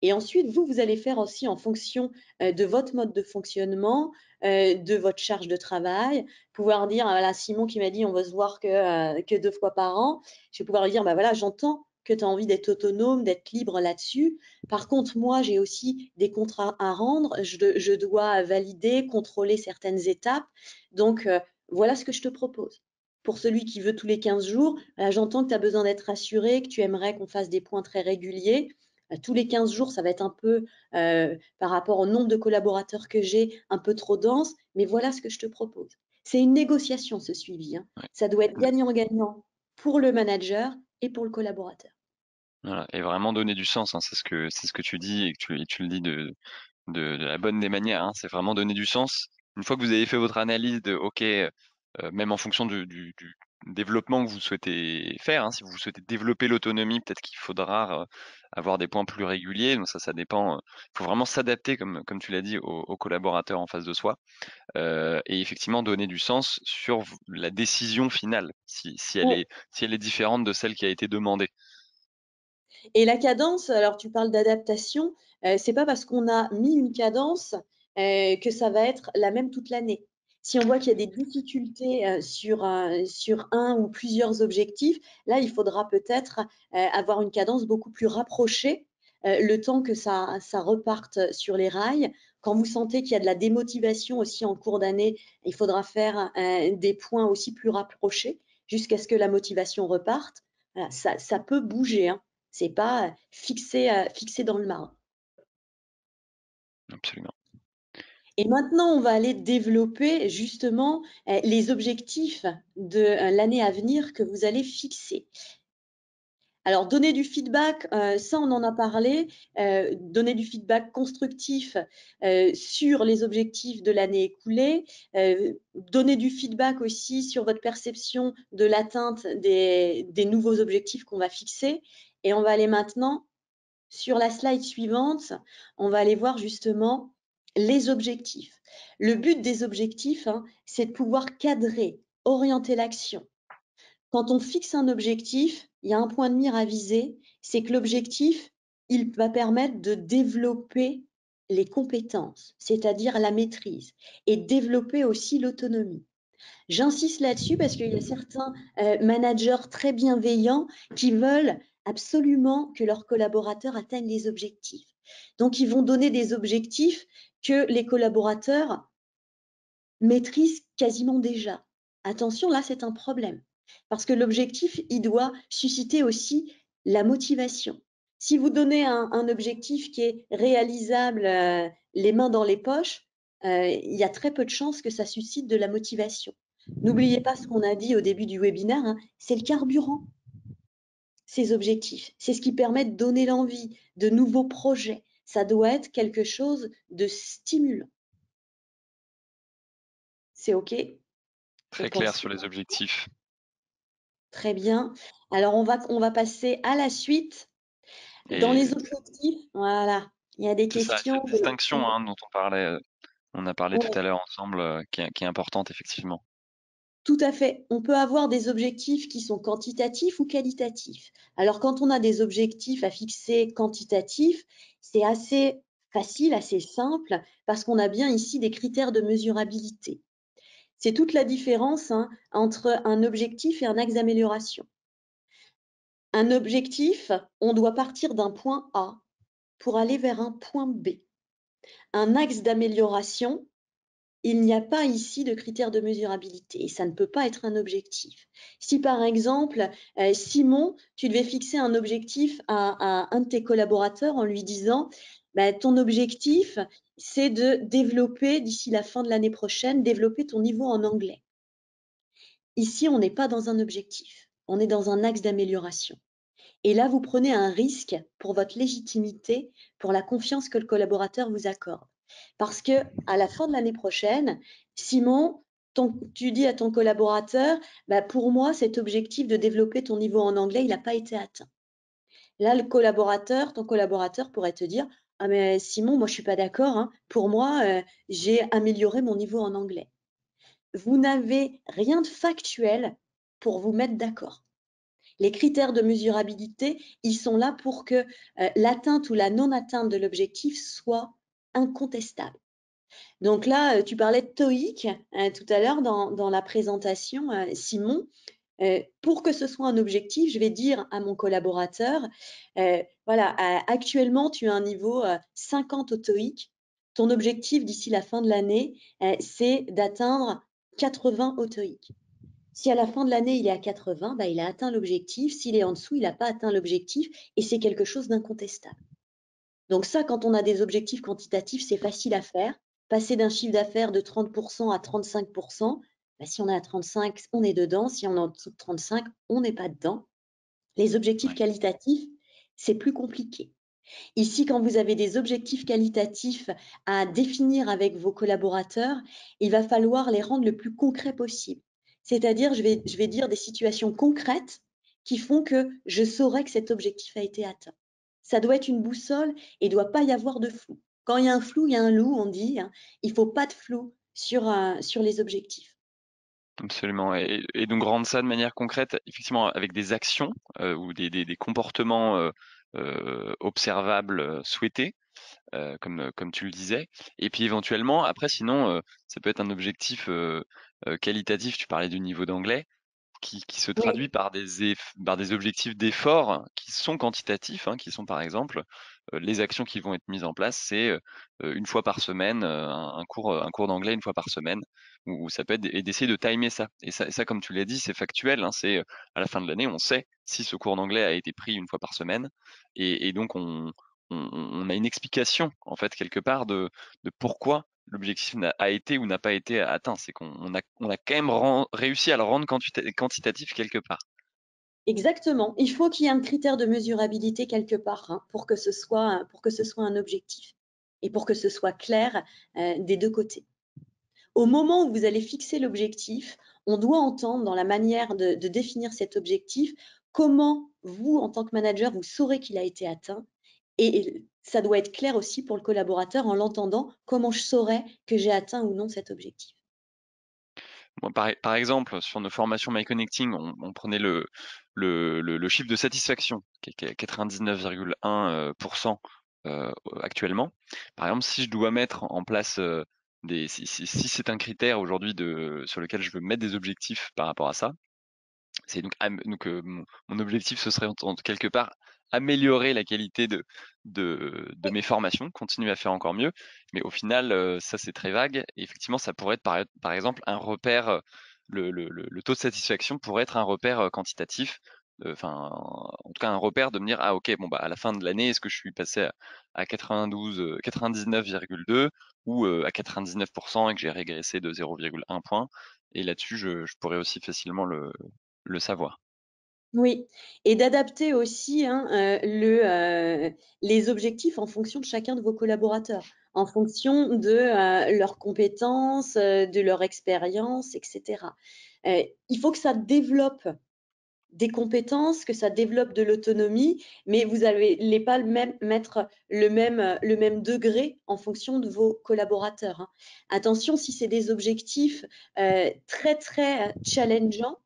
et ensuite, vous allez faire aussi en fonction de votre mode de fonctionnement, de votre charge de travail, pouvoir dire, voilà, Simon qui m'a dit on va se voir que 2 fois par an, je vais pouvoir lui dire, bah voilà, j'entends que tu as envie d'être autonome, d'être libre là-dessus. Par contre, moi, j'ai aussi des contrats à rendre, je dois valider, contrôler certaines étapes. Donc, voilà ce que je te propose. Pour celui qui veut tous les 15 jours, j'entends que tu as besoin d'être rassuré, que tu aimerais qu'on fasse des points très réguliers tous les 15 jours, ça va être un peu, par rapport au nombre de collaborateurs que j'ai, un peu trop dense, mais voilà ce que je te propose. C'est une négociation, ce suivi, hein. Ouais. Ça doit être gagnant-gagnant pour le manager et pour le collaborateur. Voilà, et vraiment donner du sens, hein, c'est ce que tu dis et que tu le dis de la bonne des manières, hein, c'est vraiment donner du sens. Une fois que vous avez fait votre analyse de OK, même en fonction du développement que vous souhaitez faire, hein, si vous souhaitez développer l'autonomie, peut-être qu'il faudra avoir des points plus réguliers. Donc ça dépend. Il faut vraiment s'adapter, comme tu l'as dit, aux collaborateurs en face de soi, et effectivement donner du sens sur la décision finale, Ouais. si elle est différente de celle qui a été demandée. Et la cadence, alors tu parles d'adaptation, c'est pas parce qu'on a mis une cadence que ça va être la même toute l'année. Si on voit qu'il y a des difficultés sur un ou plusieurs objectifs, là, il faudra peut-être avoir une cadence beaucoup plus rapprochée, le temps que ça reparte sur les rails. Quand vous sentez qu'il y a de la démotivation aussi en cours d'année, il faudra faire des points aussi plus rapprochés jusqu'à ce que la motivation reparte. Voilà, ça peut bouger, hein. C'est pas fixé dans le marbre. Absolument. Et maintenant, on va aller développer justement les objectifs de l'année à venir que vous allez fixer. Alors, donner du feedback, ça, on en a parlé. Donner du feedback constructif sur les objectifs de l'année écoulée. Donner du feedback aussi sur votre perception de l'atteinte des nouveaux objectifs qu'on va fixer. Et on va aller maintenant sur la slide suivante, on va aller voir justement les objectifs. Le but des objectifs, hein, c'est de pouvoir cadrer, orienter l'action. Quand on fixe un objectif, il y a un point de mire à viser, c'est que l'objectif, il va permettre de développer les compétences, c'est-à-dire la maîtrise, et développer aussi l'autonomie. J'insiste là-dessus parce qu'il y a certains managers très bienveillants qui veulent absolument que leurs collaborateurs atteignent les objectifs. Donc, ils vont donner des objectifs que les collaborateurs maîtrisent quasiment déjà. Attention, là, c'est un problème. Parce que l'objectif, il doit susciter aussi la motivation. Si vous donnez un objectif qui est réalisable les mains dans les poches, il y a très peu de chances que ça suscite de la motivation. N'oubliez pas ce qu'on a dit au début du webinaire, hein, c'est le carburant, ces objectifs. C'est ce qui permet de donner l'envie de nouveaux projets. Ça doit être quelque chose de stimulant. C'est OK Très pour clair penser. sur les objectifs. Très bien. Alors, on va passer à la suite. Dans Et les objectifs, voilà, il y a des c'est ça, questions. cette distinction dont on parlait, on a parlé tout Ouais, à l'heure ensemble, qui est importante effectivement. tout à fait. On peut avoir des objectifs qui sont quantitatifs ou qualitatifs. Alors, quand on a des objectifs à fixer quantitatifs, c'est assez facile, assez simple, parce qu'on a bien ici des critères de mesurabilité. C'est toute la différence, hein, entre un objectif et un axe d'amélioration. Un objectif, on doit partir d'un point A pour aller vers un point B. Un axe d'amélioration, il n'y a pas ici de critères de mesurabilité et ça ne peut pas être un objectif. Si par exemple, Simon, tu devais fixer un objectif à un de tes collaborateurs en lui disant, bah, ton objectif, c'est de développer d'ici la fin de l'année prochaine, développer ton niveau en anglais. Ici, on n'est pas dans un objectif, on est dans un axe d'amélioration. Et là, vous prenez un risque pour votre légitimité, pour la confiance que le collaborateur vous accorde. Parce que à la fin de l'année prochaine, Simon, tu dis à ton collaborateur, bah, pour moi, cet objectif de développer ton niveau en anglais, il n'a pas été atteint. Là, ton collaborateur pourrait te dire, ah mais Simon, moi je suis pas d'accord, hein. Pour moi, j'ai amélioré mon niveau en anglais. Vous n'avez rien de factuel pour vous mettre d'accord. Les critères de mesurabilité, ils sont là pour que l'atteinte ou la non-atteinte de l'objectif soit incontestable. Donc là, tu parlais de TOEIC tout à l'heure dans la présentation, Simon. Pour que ce soit un objectif, je vais dire à mon collaborateur, voilà, actuellement, tu as un niveau 50 au TOEIC. Ton objectif d'ici la fin de l'année, c'est d'atteindre 80 au TOEIC. Si à la fin de l'année, il est à 80, bah, il a atteint l'objectif. S'il est en dessous, il n'a pas atteint l'objectif et c'est quelque chose d'incontestable. Donc ça, quand on a des objectifs quantitatifs, c'est facile à faire. Passer d'un chiffre d'affaires de 30% à 35%, bah, si on est à 35, on est dedans. Si on est en dessous de 35, on n'est pas dedans. Les objectifs Ouais. qualitatifs, c'est plus compliqué. Ici, quand vous avez des objectifs qualitatifs à définir avec vos collaborateurs, il va falloir les rendre le plus concret possible. C'est-à-dire, je vais dire des situations concrètes qui font que je saurai que cet objectif a été atteint. Ça doit être une boussole et il ne doit pas y avoir de flou. Quand il y a un flou, il y a un loup, on dit, hein. Il ne faut pas de flou sur les objectifs. Absolument. Et donc rendre ça de manière concrète, effectivement, avec des actions ou des comportements observables, souhaités, comme tu le disais. Et puis éventuellement, après, sinon, ça peut être un objectif qualitatif. Tu parlais du niveau d'anglais qui se traduit Oui, par par des objectifs d'effort qui sont quantitatifs, hein, qui sont par exemple les actions qui vont être mises en place, c'est une fois par semaine, un cours d'anglais une fois par semaine, ou ça peut être et d'essayer de timer ça. Et ça, comme tu l'as dit, c'est factuel, hein, c'est à la fin de l'année, on sait si ce cours d'anglais a été pris une fois par semaine, et donc on a une explication en fait quelque part de pourquoi l'objectif a été ou n'a pas été atteint. C'est qu'on a quand même réussi à le rendre quantitatif quelque part. exactement. Il faut qu'il y ait un critère de mesurabilité quelque part, hein, pour que ce soit un objectif et pour que ce soit clair des deux côtés. Au moment où vous allez fixer l'objectif, on doit entendre dans la manière de définir cet objectif comment vous, en tant que manager, vous saurez qu'il a été atteint. Et ça doit être clair aussi pour le collaborateur en l'entendant, comment je saurais que j'ai atteint ou non cet objectif. Moi, par exemple, sur nos formations My Connecting, on prenait le chiffre de satisfaction, qui est 99,1% actuellement. Par exemple, si je dois mettre en place si c'est un critère aujourd'hui sur lequel je veux mettre des objectifs par rapport à ça, c'est mon objectif, ce serait quelque part améliorer la qualité de mes formations, continuer à faire encore mieux. Mais au final, ça c'est très vague. Et effectivement, ça pourrait être par exemple un repère, le taux de satisfaction pourrait être un repère quantitatif enfin, en tout cas un repère de me dire, ah ok, bon bah à la fin de l'année, est-ce que je suis passé à 92, 99,2 ou à 99% et que j'ai régressé de 0,1 point. Et là-dessus, je pourrais aussi facilement le savoir. Oui, et d'adapter aussi, hein, les objectifs en fonction de chacun de vos collaborateurs, en fonction de, leurs compétences, de leur expérience et cetera. Il faut que ça développe des compétences, que ça développe de l'autonomie, mais vous allez pas mettre le même degré en fonction de vos collaborateurs, hein. Attention, si c'est des objectifs, très, très challengeants,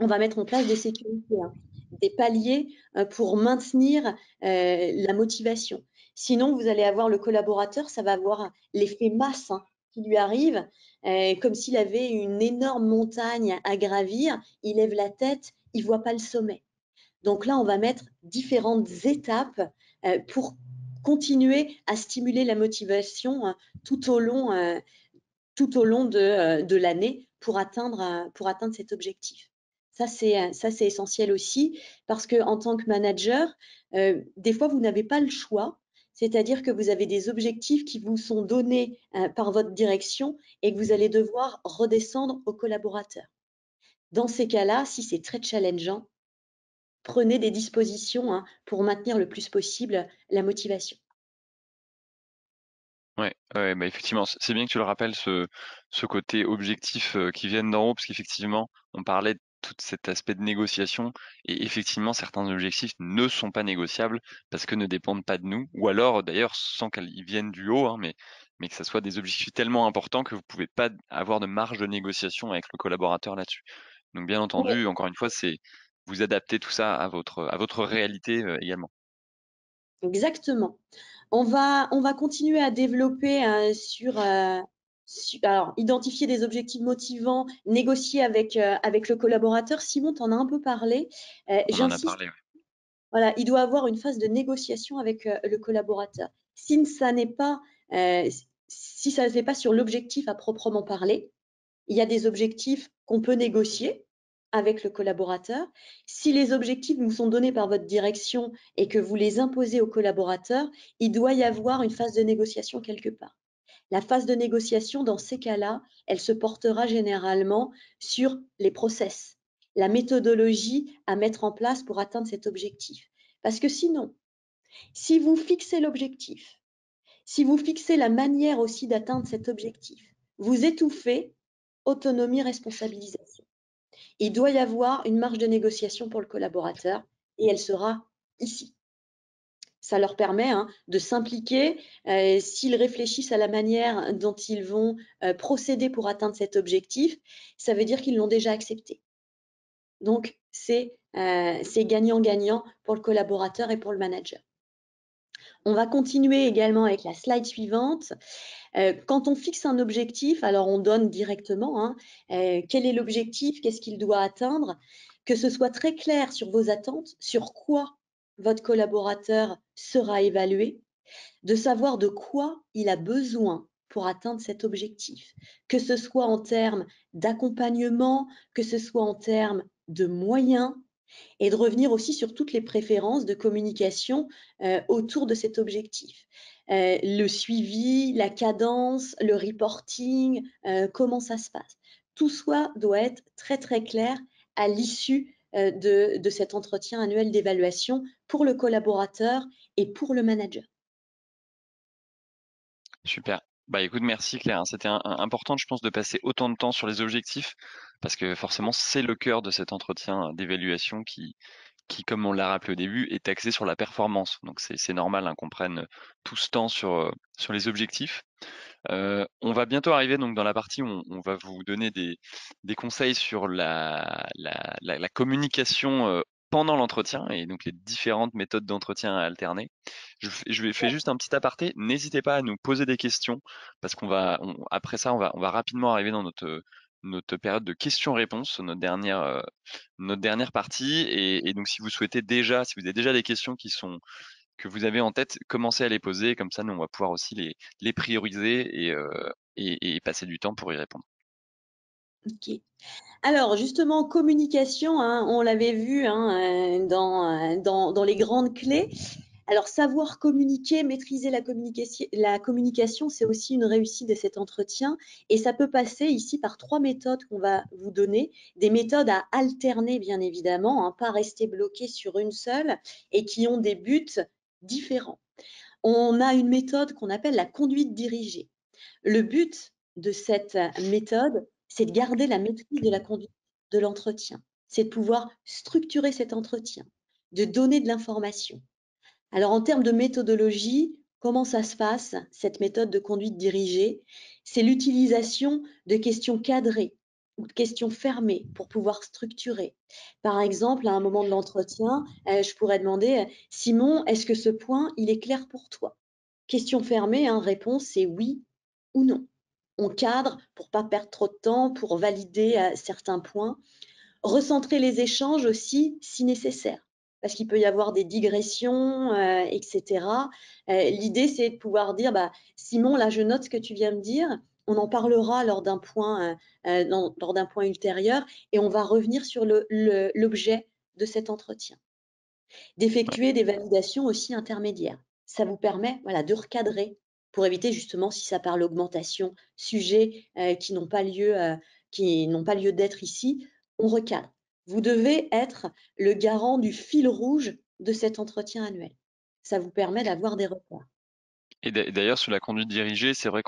on va mettre en place des sécurités, hein, des paliers pour maintenir la motivation. Sinon, vous allez avoir le collaborateur, ça va avoir l'effet masse, hein, qui lui arrive, comme s'il avait une énorme montagne à gravir. Il lève la tête, il voit pas le sommet. Donc là, on va mettre différentes étapes pour continuer à stimuler la motivation tout au long, tout au long de l'année pour atteindre cet objectif. Ça, c'est essentiel aussi parce qu'en tant que manager, des fois, vous n'avez pas le choix. C'est-à-dire que vous avez des objectifs qui vous sont donnés par votre direction et que vous allez devoir redescendre aux collaborateurs. Dans ces cas-là, si c'est très challengeant, prenez des dispositions, hein, pour maintenir le plus possible la motivation. Ouais, ouais, bah effectivement, c'est bien que tu le rappelles, ce côté objectif qui viennent d'en haut, parce qu'effectivement, on parlait de tout cet aspect de négociation, et effectivement, certains objectifs ne sont pas négociables parce que ne dépendent pas de nous, ou alors d'ailleurs sans qu'ils viennent du haut, hein, mais que ça soit des objectifs tellement importants que vous pouvez pas avoir de marge de négociation avec le collaborateur là-dessus. Donc bien Oui, entendu, encore une fois, c'est vous adapter tout ça à votre réalité également. exactement. On va continuer à développer alors, identifier des objectifs motivants, négocier avec le collaborateur. Simon, tu en as un peu parlé. On en a J'insiste, parlé. Ouais. voilà, il doit avoir une phase de négociation avec le collaborateur. Ça n'est pas, si ça ne fait pas sur l'objectif à proprement parler, il y a des objectifs qu'on peut négocier avec le collaborateur. Si les objectifs vous sont donnés par votre direction et que vous les imposez au collaborateur, il doit y avoir une phase de négociation quelque part. La phase de négociation, dans ces cas-là, elle se portera généralement sur les process, la méthodologie à mettre en place pour atteindre cet objectif. Parce que sinon, si vous fixez l'objectif, si vous fixez la manière aussi d'atteindre cet objectif, vous étouffez autonomie, responsabilisation. Il doit y avoir une marge de négociation pour le collaborateur et elle sera ici. Ça leur permet, hein, de s'impliquer. S'ils réfléchissent à la manière dont ils vont procéder pour atteindre cet objectif, ça veut dire qu'ils l'ont déjà accepté. Donc, c'est gagnant-gagnant pour le collaborateur et pour le manager. On va continuer également avec la slide suivante. Quand on fixe un objectif, alors on donne directement, hein, quel est l'objectif, qu'est-ce qu'il doit atteindre, que ce soit très clair sur vos attentes, sur quoi votre collaborateur sera évalué, de savoir de quoi il a besoin pour atteindre cet objectif, que ce soit en termes d'accompagnement, que ce soit en termes de moyens, et de revenir aussi sur toutes les préférences de communication autour de cet objectif. Le suivi, la cadence, le reporting, comment ça se passe. Tout ça doit être très très clair à l'issue de cet entretien annuel d'évaluation pour le collaborateur et pour le manager. Super. Bah écoute, merci Claire, hein. C'était important, je pense, de passer autant de temps sur les objectifs, parce que forcément, c'est le cœur de cet entretien d'évaluation qui, comme on l'a rappelé au début, est axé sur la performance. Donc c'est normal, hein, qu'on prenne tout ce temps sur les objectifs. On va bientôt arriver donc dans la partie où on va vous donner des conseils sur la communication pendant l'entretien et donc les différentes méthodes d'entretien à alterner. Je vais faire juste un petit aparté. N'hésitez pas à nous poser des questions parce après ça, on va rapidement arriver dans notre période de questions-réponses, notre dernière partie. Et donc, si vous souhaitez déjà, si vous avez déjà des questions que vous avez en tête, commencez à les poser. Comme ça, nous, on va pouvoir aussi les prioriser et passer du temps pour y répondre. Ok. Alors justement, communication, hein, on l'avait vu hein, dans les grandes clés. Alors, savoir communiquer, maîtriser la communication, c'est aussi une réussite de cet entretien. Et ça peut passer ici par trois méthodes qu'on va vous donner. Des méthodes à alterner, bien évidemment, hein, pas rester bloqué sur une seule et qui ont des buts différents. On a une méthode qu'on appelle la conduite dirigée. Le but de cette méthode, c'est de garder la maîtrise de la conduite de l'entretien. C'est de pouvoir structurer cet entretien, de donner de l'information. Alors, en termes de méthodologie, comment ça se passe, cette méthode de conduite dirigée? C'est l'utilisation de questions cadrées ou de questions fermées pour pouvoir structurer. Par exemple, à un moment de l'entretien, je pourrais demander, Simon, est-ce que ce point, il est clair pour toi? Question fermée, hein, réponse, c'est oui ou non. On cadre pour pas perdre trop de temps, pour valider certains points. Recentrer les échanges aussi si nécessaire, parce qu'il peut y avoir des digressions, etc. L'idée, c'est de pouvoir dire, bah, Simon, là, je note ce que tu viens de dire. On en parlera lors d'un point ultérieur et on va revenir sur l'objet de cet entretien. Ouais. D'effectuer des validations aussi intermédiaires. Ça vous permet voilà, de recadrer pour éviter justement si ça parle augmentation, sujets qui n'ont pas lieu d'être ici, on recadre. Vous devez être le garant du fil rouge de cet entretien annuel. Ça vous permet d'avoir des repères. Et d'ailleurs, sur la conduite dirigée, c'est vrai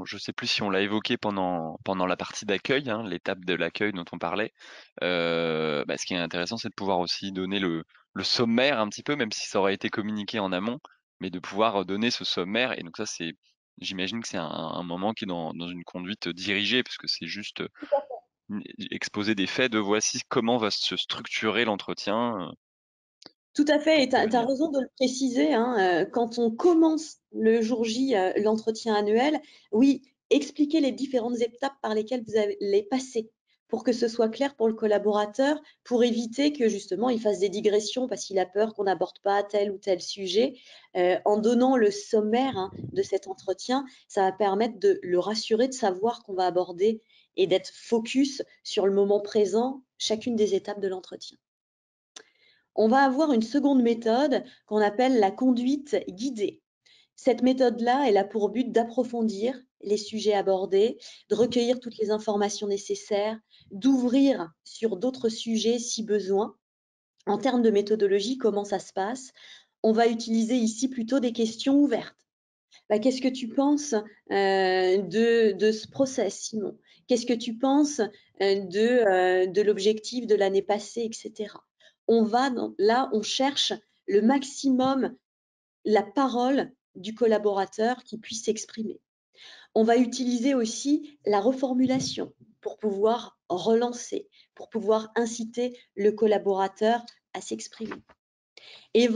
je sais plus si on l'a évoqué pendant la partie d'accueil, hein, l'étape de l'accueil dont on parlait. Bah, ce qui est intéressant, c'est de pouvoir aussi donner le sommaire un petit peu, même si ça aurait été communiqué en amont, mais de pouvoir donner ce sommaire. Et donc ça, j'imagine que c'est un moment qui est dans une conduite dirigée, parce que c'est juste exposer des faits de voici comment va se structurer l'entretien Tout à fait, pour et tu as convenir. raison de le préciser, hein, quand on commence le jour J, l'entretien annuel, oui, expliquer les différentes étapes par lesquelles vous allez passer pour que ce soit clair pour le collaborateur, pour éviter que justement il fasse des digressions parce qu'il a peur qu'on n'aborde pas tel ou tel sujet. En donnant le sommaire hein, de cet entretien, ça va permettre de le rassurer, de savoir qu'on va aborder et d'être focus sur le moment présent, chacune des étapes de l'entretien. On va avoir une seconde méthode qu'on appelle la conduite guidée. Cette méthode-là, elle a pour but d'approfondir les sujets abordés, de recueillir toutes les informations nécessaires, d'ouvrir sur d'autres sujets si besoin. En termes de méthodologie, comment ça se passe? On va utiliser ici plutôt des questions ouvertes. Bah, qu'est-ce que tu penses de ce process, Simon? Qu'est-ce que tu penses de l'objectif de l'année passée, etc. Là, on cherche le maximum la parole du collaborateur qui puisse s'exprimer. On va utiliser aussi la reformulation pour pouvoir relancer, pour pouvoir inciter le collaborateur à s'exprimer. Et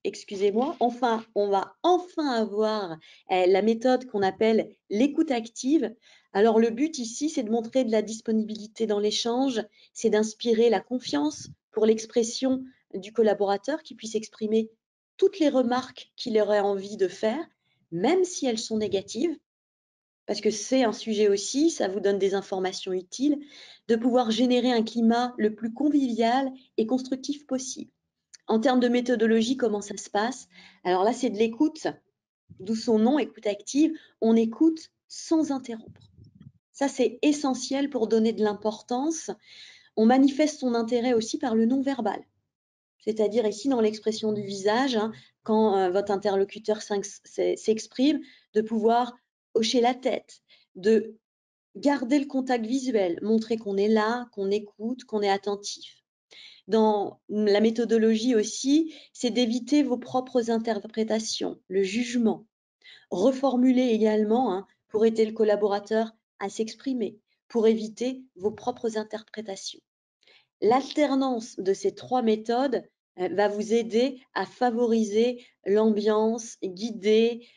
excusez-moi, enfin, on va enfin avoir la méthode qu'on appelle l'écoute active. Alors, le but ici, c'est de montrer de la disponibilité dans l'échange, c'est d'inspirer la confiance pour l'expression du collaborateur qui puisse exprimer toutes les remarques qu'il aurait envie de faire, même si elles sont négatives, parce que c'est un sujet aussi, ça vous donne des informations utiles, de pouvoir générer un climat le plus convivial et constructif possible. En termes de méthodologie, comment ça se passe? Alors là, c'est de l'écoute, d'où son nom, écoute active. On écoute sans interrompre. Ça, c'est essentiel pour donner de l'importance. On manifeste son intérêt aussi par le non-verbal, c'est-à-dire ici dans l'expression du visage, hein, quand votre interlocuteur s'exprime, de pouvoir hocher la tête, de garder le contact visuel, montrer qu'on est là, qu'on écoute, qu'on est attentif. Dans la méthodologie aussi, c'est d'éviter vos propres interprétations, le jugement. Reformuler également hein, pour aider le collaborateur à s'exprimer, pour éviter vos propres interprétations. L'alternance de ces trois méthodes va vous aider à favoriser l'ambiance, guider,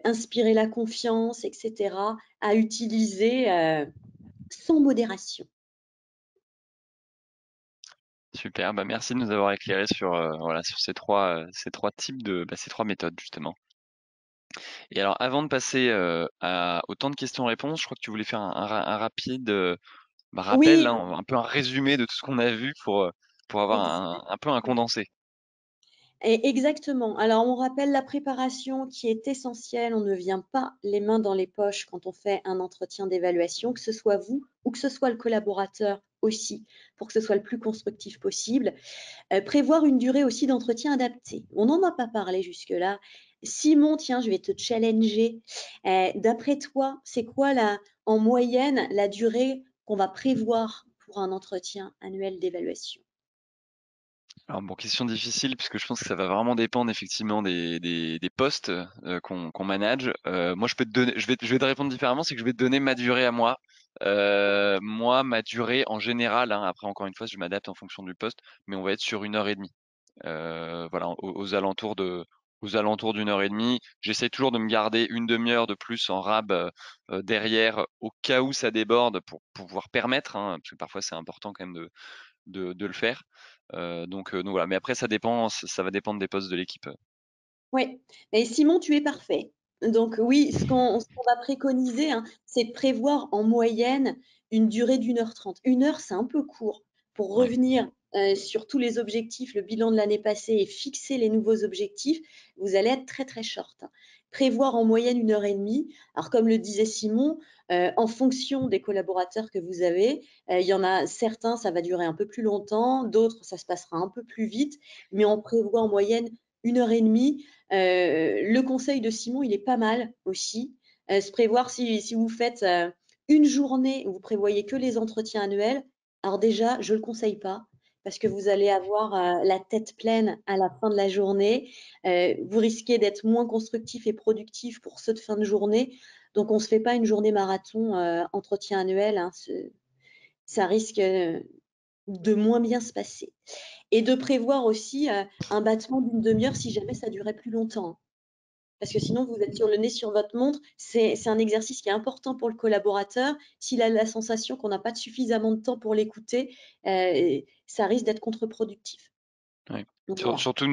inspirer la confiance, etc., à utiliser sans modération. Super, bah merci de nous avoir éclairé sur, voilà, sur ces trois types ces trois méthodes justement. Et alors, avant de passer au temps de questions-réponses, je crois que tu voulais faire un rapide rappel, Oui, hein, un peu un résumé de tout ce qu'on a vu pour avoir un peu un condensé. exactement. Alors, on rappelle la préparation qui est essentielle. On ne vient pas les mains dans les poches quand on fait un entretien d'évaluation, que ce soit vous ou que ce soit le collaborateur aussi, pour que ce soit le plus constructif possible. Prévoir une durée aussi d'entretien adaptée. On n'en a pas parlé jusque-là. Simon, tiens, je vais te challenger. D'après toi, c'est quoi en moyenne la durée qu'on va prévoir pour un entretien annuel d'évaluation? Alors bon, question difficile puisque je pense que ça va vraiment dépendre effectivement des postes qu'on manage. Moi, je peux te donner, je vais te répondre différemment, c'est que je vais te donner ma durée à moi. Moi, ma durée en général, hein, après encore une fois, je m'adapte en fonction du poste, mais on va être sur 1 heure et demie. Voilà, aux alentours d'1 heure et demie. J'essaie toujours de me garder une demi-heure de plus en rab derrière au cas où ça déborde pour pouvoir permettre, hein, parce que parfois c'est important quand même de le faire. Donc voilà, mais après ça dépend, ça va dépendre des postes de l'équipe. Oui, mais Simon, tu es parfait. Donc oui, ce qu'on va préconiser, hein, c'est de prévoir en moyenne une durée d'1 heure 30. 1 heure, c'est un peu court pour Ouais. revenir sur tous les objectifs, le bilan de l'année passée et fixer les nouveaux objectifs. Vous allez être très très short. Prévoir en moyenne 1 heure et demie. Alors comme le disait Simon, en fonction des collaborateurs que vous avez, il y en a certains, ça va durer un peu plus longtemps, d'autres, ça se passera un peu plus vite, mais on prévoit en moyenne 1 heure et demie. Le conseil de Simon, il est pas mal aussi. Se prévoir si vous faites une journée où vous prévoyez que les entretiens annuels. Alors déjà, je ne le conseille pas parce que vous allez avoir la tête pleine à la fin de la journée. Vous risquez d'être moins constructif et productif pour ceux de fin de journée. Donc, on ne se fait pas une journée marathon entretien annuel, hein. Ça risque de moins bien se passer. Et de prévoir aussi un battement d'1 demi-heure si jamais ça durait plus longtemps, hein. Parce que sinon, vous êtes sur le nez sur votre montre. C'est un exercice qui est important pour le collaborateur. S'il a la sensation qu'on n'a pas suffisamment de temps pour l'écouter, ça risque d'être contre-productif. Ouais. Donc voilà. Surtout,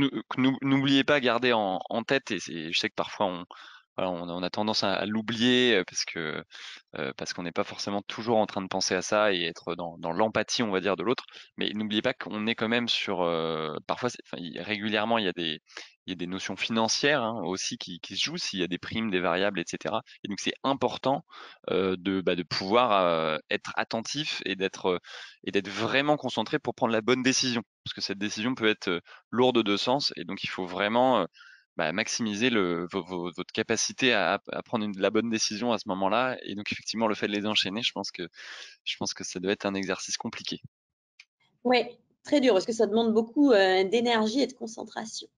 n'oubliez pas à garder en tête, et je sais que parfois voilà, on a tendance à l'oublier parce qu'on n'est pas forcément toujours en train de penser à ça et être dans l'empathie, on va dire, de l'autre. Mais n'oubliez pas qu'on est quand même sur, parfois, enfin, régulièrement, il y a des notions financières, hein, aussi qui se jouent, s'il y a des primes, des variables, etc. Et donc c'est important de pouvoir être attentif et d'être vraiment concentré pour prendre la bonne décision, parce que cette décision peut être lourde de sens, et donc il faut vraiment maximiser votre capacité à prendre la bonne décision à ce moment-là. Et donc effectivement, le fait de les enchaîner, je pense que ça doit être un exercice compliqué. Ouais, très dur parce que ça demande beaucoup d'énergie et de concentration.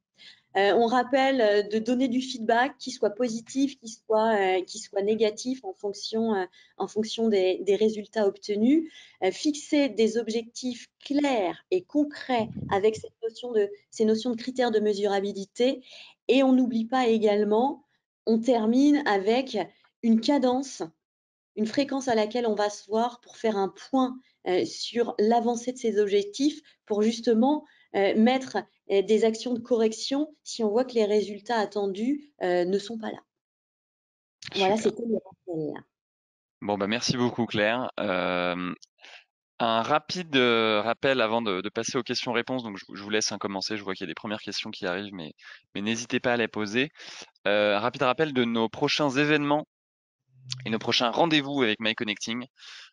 On rappelle de donner du feedback qui soit positif, qui soit négatif en fonction des résultats obtenus. Fixer des objectifs clairs et concrets avec ces notions de critères de mesurabilité. Et on n'oublie pas également, on termine avec une cadence, une fréquence à laquelle on va se voir pour faire un point sur l'avancée de ces objectifs, pour justement mettre des actions de correction si on voit que les résultats attendus ne sont pas là. Voilà, Super. c'était le rappel. Bon, bah merci beaucoup, Claire. Un rapide rappel avant de passer aux questions-réponses. Donc, je vous laisse, hein, commencer. Je vois qu'il y a des premières questions qui arrivent, mais n'hésitez pas à les poser. Un rapide rappel de nos prochains événements et nos prochains rendez-vous avec MyConnecting.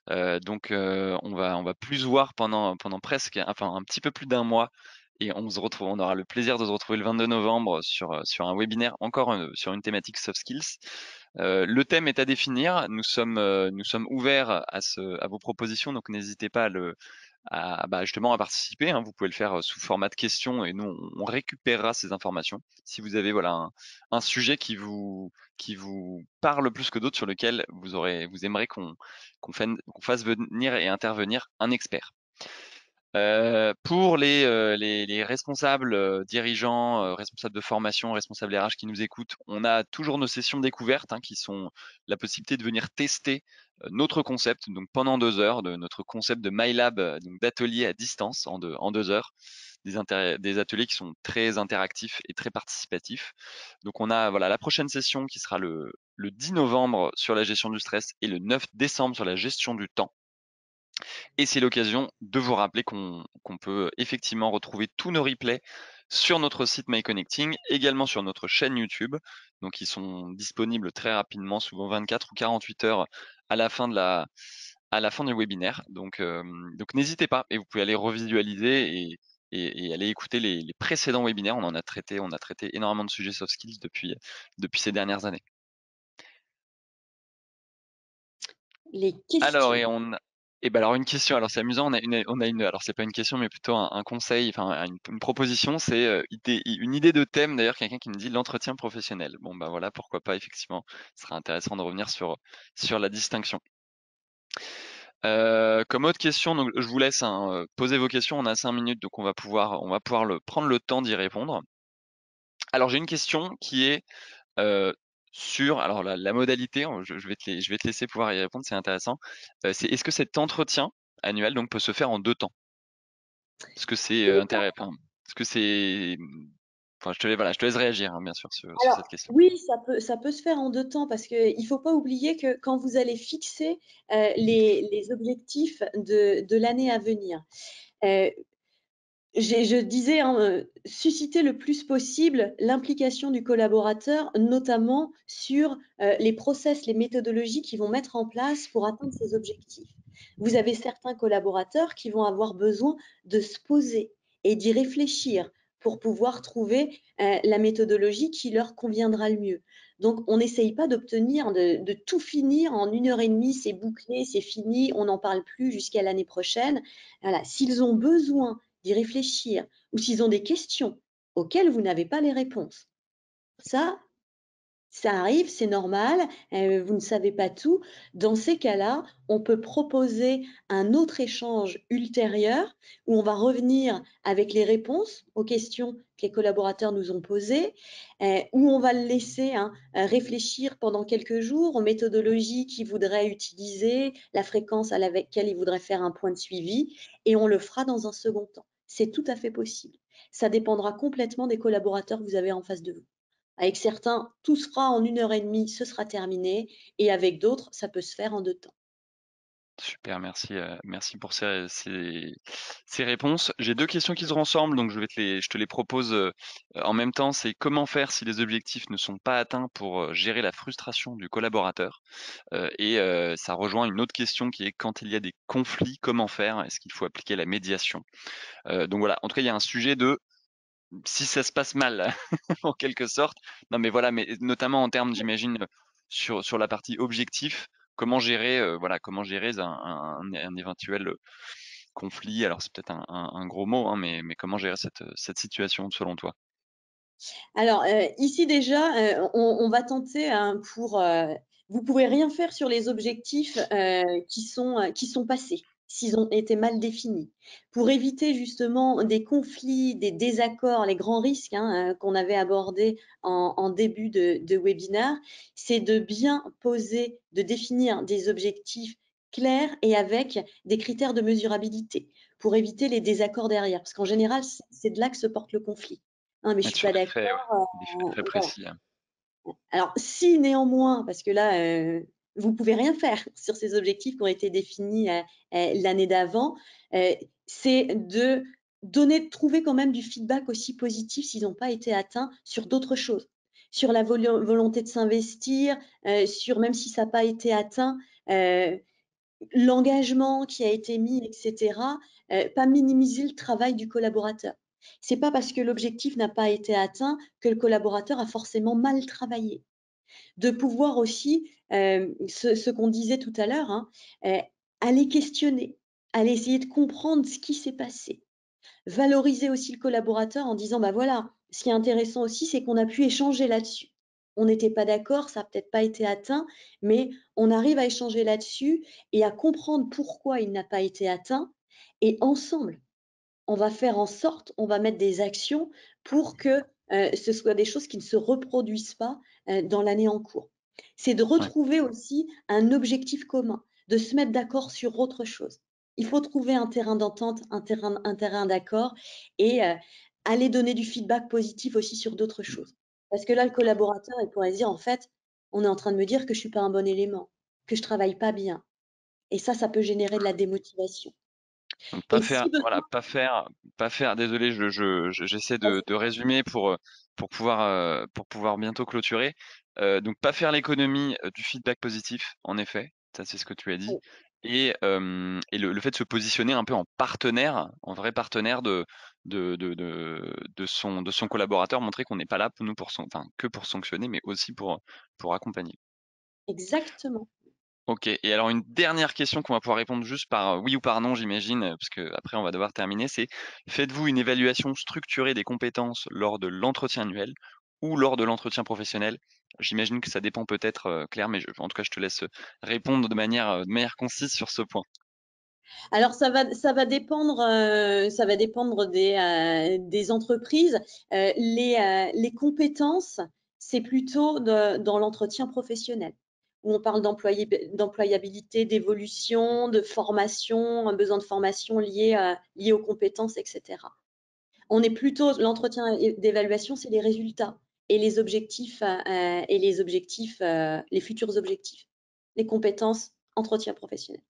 On va plus se voir pendant presque, enfin un petit peu plus d'un mois, et on aura le plaisir de se retrouver le 22 novembre sur un webinaire encore sur une thématique soft skills. Le thème est à définir. Nous sommes ouverts à vos propositions, donc n'hésitez pas justement à participer, hein. Vous pouvez le faire sous format de questions et nous on récupérera ces informations. Si vous avez voilà un sujet qui vous parle plus que d'autres, sur lequel vous aimeriez qu'on fasse venir et intervenir un expert. Pour les responsables, dirigeants, responsables de formation, responsables RH qui nous écoutent, on a toujours nos sessions découvertes, hein, qui sont la possibilité de venir tester notre concept, donc pendant 2 heures, de notre concept de MyLab, donc d'atelier à distance en 2 heures, des ateliers qui sont très interactifs et très participatifs. Donc on a voilà la prochaine session qui sera le 10 novembre sur la gestion du stress et le 9 décembre sur la gestion du temps. Et c'est l'occasion de vous rappeler qu'on peut effectivement retrouver tous nos replays sur notre site MyConnecting, également sur notre chaîne YouTube. Donc ils sont disponibles très rapidement, souvent 24 ou 48 heures à la fin à la fin du webinaire. Donc n'hésitez pas et vous pouvez aller revisualiser et aller écouter les précédents webinaires. On a traité énormément de sujets soft skills depuis ces dernières années. Les Alors, questions. alors une question, alors c'est amusant, alors c'est pas une question, mais plutôt un conseil, enfin une proposition, c'est une idée de thème, d'ailleurs, quelqu'un qui me dit l'entretien professionnel. Bon, bah voilà, pourquoi pas, effectivement, ce sera intéressant de revenir sur la distinction. Comme autre question, donc je vous laisse poser vos questions, on a 5 minutes, donc on va pouvoir prendre le temps d'y répondre. Alors j'ai une question qui est sur alors la modalité, je vais te laisser pouvoir y répondre, c'est intéressant. C'est est-ce que cet entretien annuel donc peut se faire en 2 temps? Est-ce que c'est, enfin, est-ce que c'est, enfin je te laisse réagir, hein, bien sûr sur Alors cette question. oui, ça peut se faire en 2 temps parce qu'il ne faut pas oublier que quand vous allez fixer, les objectifs de l'année à venir, heu, je disais, hein, susciter le plus possible l'implication du collaborateur, notamment sur, les process, les méthodologies qu'ils vont mettre en place pour atteindre ces objectifs. Vous avez certains collaborateurs qui vont avoir besoin de se poser et d'y réfléchir pour pouvoir trouver, la méthodologie qui leur conviendra le mieux. Donc on n'essaye pas d'obtenir de tout finir en 1 heure et demie, c'est bouclé, c'est fini, on n'en parle plus jusqu'à l'année prochaine. Voilà, s'ils ont besoin d'y réfléchir, ou s'ils ont des questions auxquelles vous n'avez pas les réponses. Ça, ça arrive, c'est normal, vous ne savez pas tout. Dans ces cas-là, on peut proposer un autre échange ultérieur où on va revenir avec les réponses aux questions que les collaborateurs nous ont posées, où on va le laisser, hein, réfléchir pendant quelques jours aux méthodologies qu'il voudrait utiliser, la fréquence à laquelle il voudrait faire un point de suivi, et on le fera dans un second temps. C'est tout à fait possible. Ça dépendra complètement des collaborateurs que vous avez en face de vous. Avec certains, tout se fera en 1 heure et demie, ce sera terminé, et avec d'autres, ça peut se faire en 2 temps. Super, merci pour ces réponses. J'ai 2 questions qui se ressemblent, donc je te les propose, en même temps. C'est comment faire si les objectifs ne sont pas atteints pour, gérer la frustration du collaborateur? Ça rejoint une autre question qui est quand il y a des conflits, comment faire? Est-ce qu'il faut appliquer la médiation? Donc voilà, en tout cas, il y a un sujet de si ça se passe mal, en quelque sorte. Non, mais voilà, mais notamment en termes, j'imagine, sur la partie objectif, comment gérer, voilà, comment gérer un éventuel conflit. Alors, c'est peut-être un gros mot, hein, mais comment gérer cette situation selon toi? Alors, ici déjà, on va tenter, hein, vous pouvez rien faire sur les objectifs, qui sont passés, s'ils ont été mal définis. Pour éviter justement des conflits, des désaccords, les grands risques, hein, qu'on avait abordés en début de webinaire, c'est de bien poser, de définir des objectifs clairs et avec des critères de mesurabilité, pour éviter les désaccords derrière. Parce qu'en général, c'est de là que se porte le conflit. «Ah mais je Être suis sur pas des faits, d'accord», ouais, des faits très voilà. précis, hein. Alors si néanmoins, parce que là, vous pouvez rien faire sur ces objectifs qui ont été définis, l'année d'avant, heu, c'est de trouver quand même du feedback aussi positif s'ils n'ont pas été atteints sur d'autres choses. Sur la volonté de s'investir, sur même si ça n'a pas été atteint, heu, l'engagement qui a été mis et cetera, pas minimiser le travail du collaborateur. C'est pas parce que l'objectif n'a pas été atteint que le collaborateur a forcément mal travaillé. De pouvoir aussi, ce qu'on disait tout à l'heure, hein, aller questionner, aller essayer de comprendre ce qui s'est passé. Valoriser aussi le collaborateur en disant: «Bah, voilà, ce qui est intéressant aussi, c'est qu'on a pu échanger là-dessus. On n'était pas d'accord, ça a peut-être pas été atteint, mais on arrive à échanger là-dessus et à comprendre pourquoi il n'a pas été atteint, et ensemble, on va faire en sorte, on va mettre des actions pour que ce soit des choses qui ne se reproduisent pas dans l'année en cours. C'est de Ouais. retrouver aussi un objectif commun, de se mettre d'accord sur autre chose. Il faut trouver un terrain d'entente, un terrain d'accord et aller donner du feedback positif aussi sur d'autres choses. Parce que là, le collaborateur, il pourrait se dire, en fait, on est en train de me dire que je suis pas un bon élément, que je travaille pas bien. Et ça peut générer de la démotivation. Donc pas Et faire, si voilà, besoin, pas faire. Désolé, j'essaie de résumer pour pouvoir bientôt clôturer. Donc pas faire l'économie du feedback positif, en effet, ça c'est ce que tu as dit, et le fait de se positionner un peu en partenaire, en vrai partenaire de son collaborateur, montrer qu'on n'est pas là pour nous enfin que pour sanctionner, mais aussi pour accompagner. exactement. OK, et alors une dernière question qu'on va pouvoir répondre juste par oui ou par non, j'imagine, parce que après on va devoir terminer, c'est: faites-vous une évaluation structurée des compétences lors de l'entretien annuel ou lors de l'entretien professionnel? J'imagine que ça dépend peut-être, Claire, mais en tout cas, je te laisse répondre de manière concise sur ce point. Alors ça va dépendre des entreprises. Les compétences, c'est plutôt dans l'entretien professionnel, où on parle d'employabilité, d'évolution, de formation, un besoin de formation lié aux compétences, etc. On est plutôt l'entretien d'évaluation, c'est les résultats et les futurs objectifs, les compétences, entretien professionnel.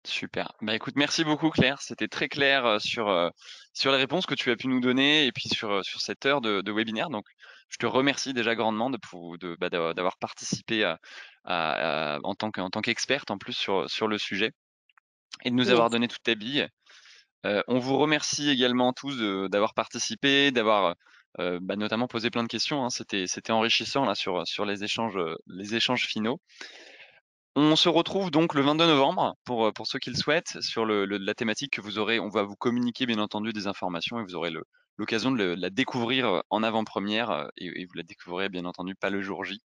Super. Bah, écoute, merci beaucoup Claire, c'était très clair, sur les réponses que tu as pu nous donner et puis sur cette heure de webinaire. Donc je te remercie déjà grandement d'avoir participé en tant qu'experte en plus sur le sujet et de nous avoir Merci. donné toutes tes billes. On vous remercie également tous d'avoir participé, d'avoir, notamment posé plein de questions, hein. C'était enrichissant là sur les échanges finaux. On se retrouve donc le 22 novembre pour ceux qui le souhaitent sur la thématique que vous aurez. On va vous communiquer bien entendu des informations et vous aurez l'occasion de la découvrir en avant-première, et vous la découvrirez bien entendu pas le jour J.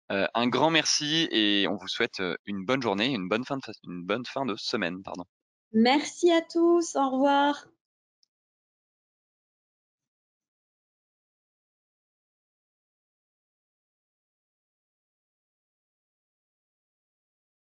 Un grand merci et on vous souhaite une bonne journée, une bonne fin de semaine, pardon. Merci à tous. Au revoir.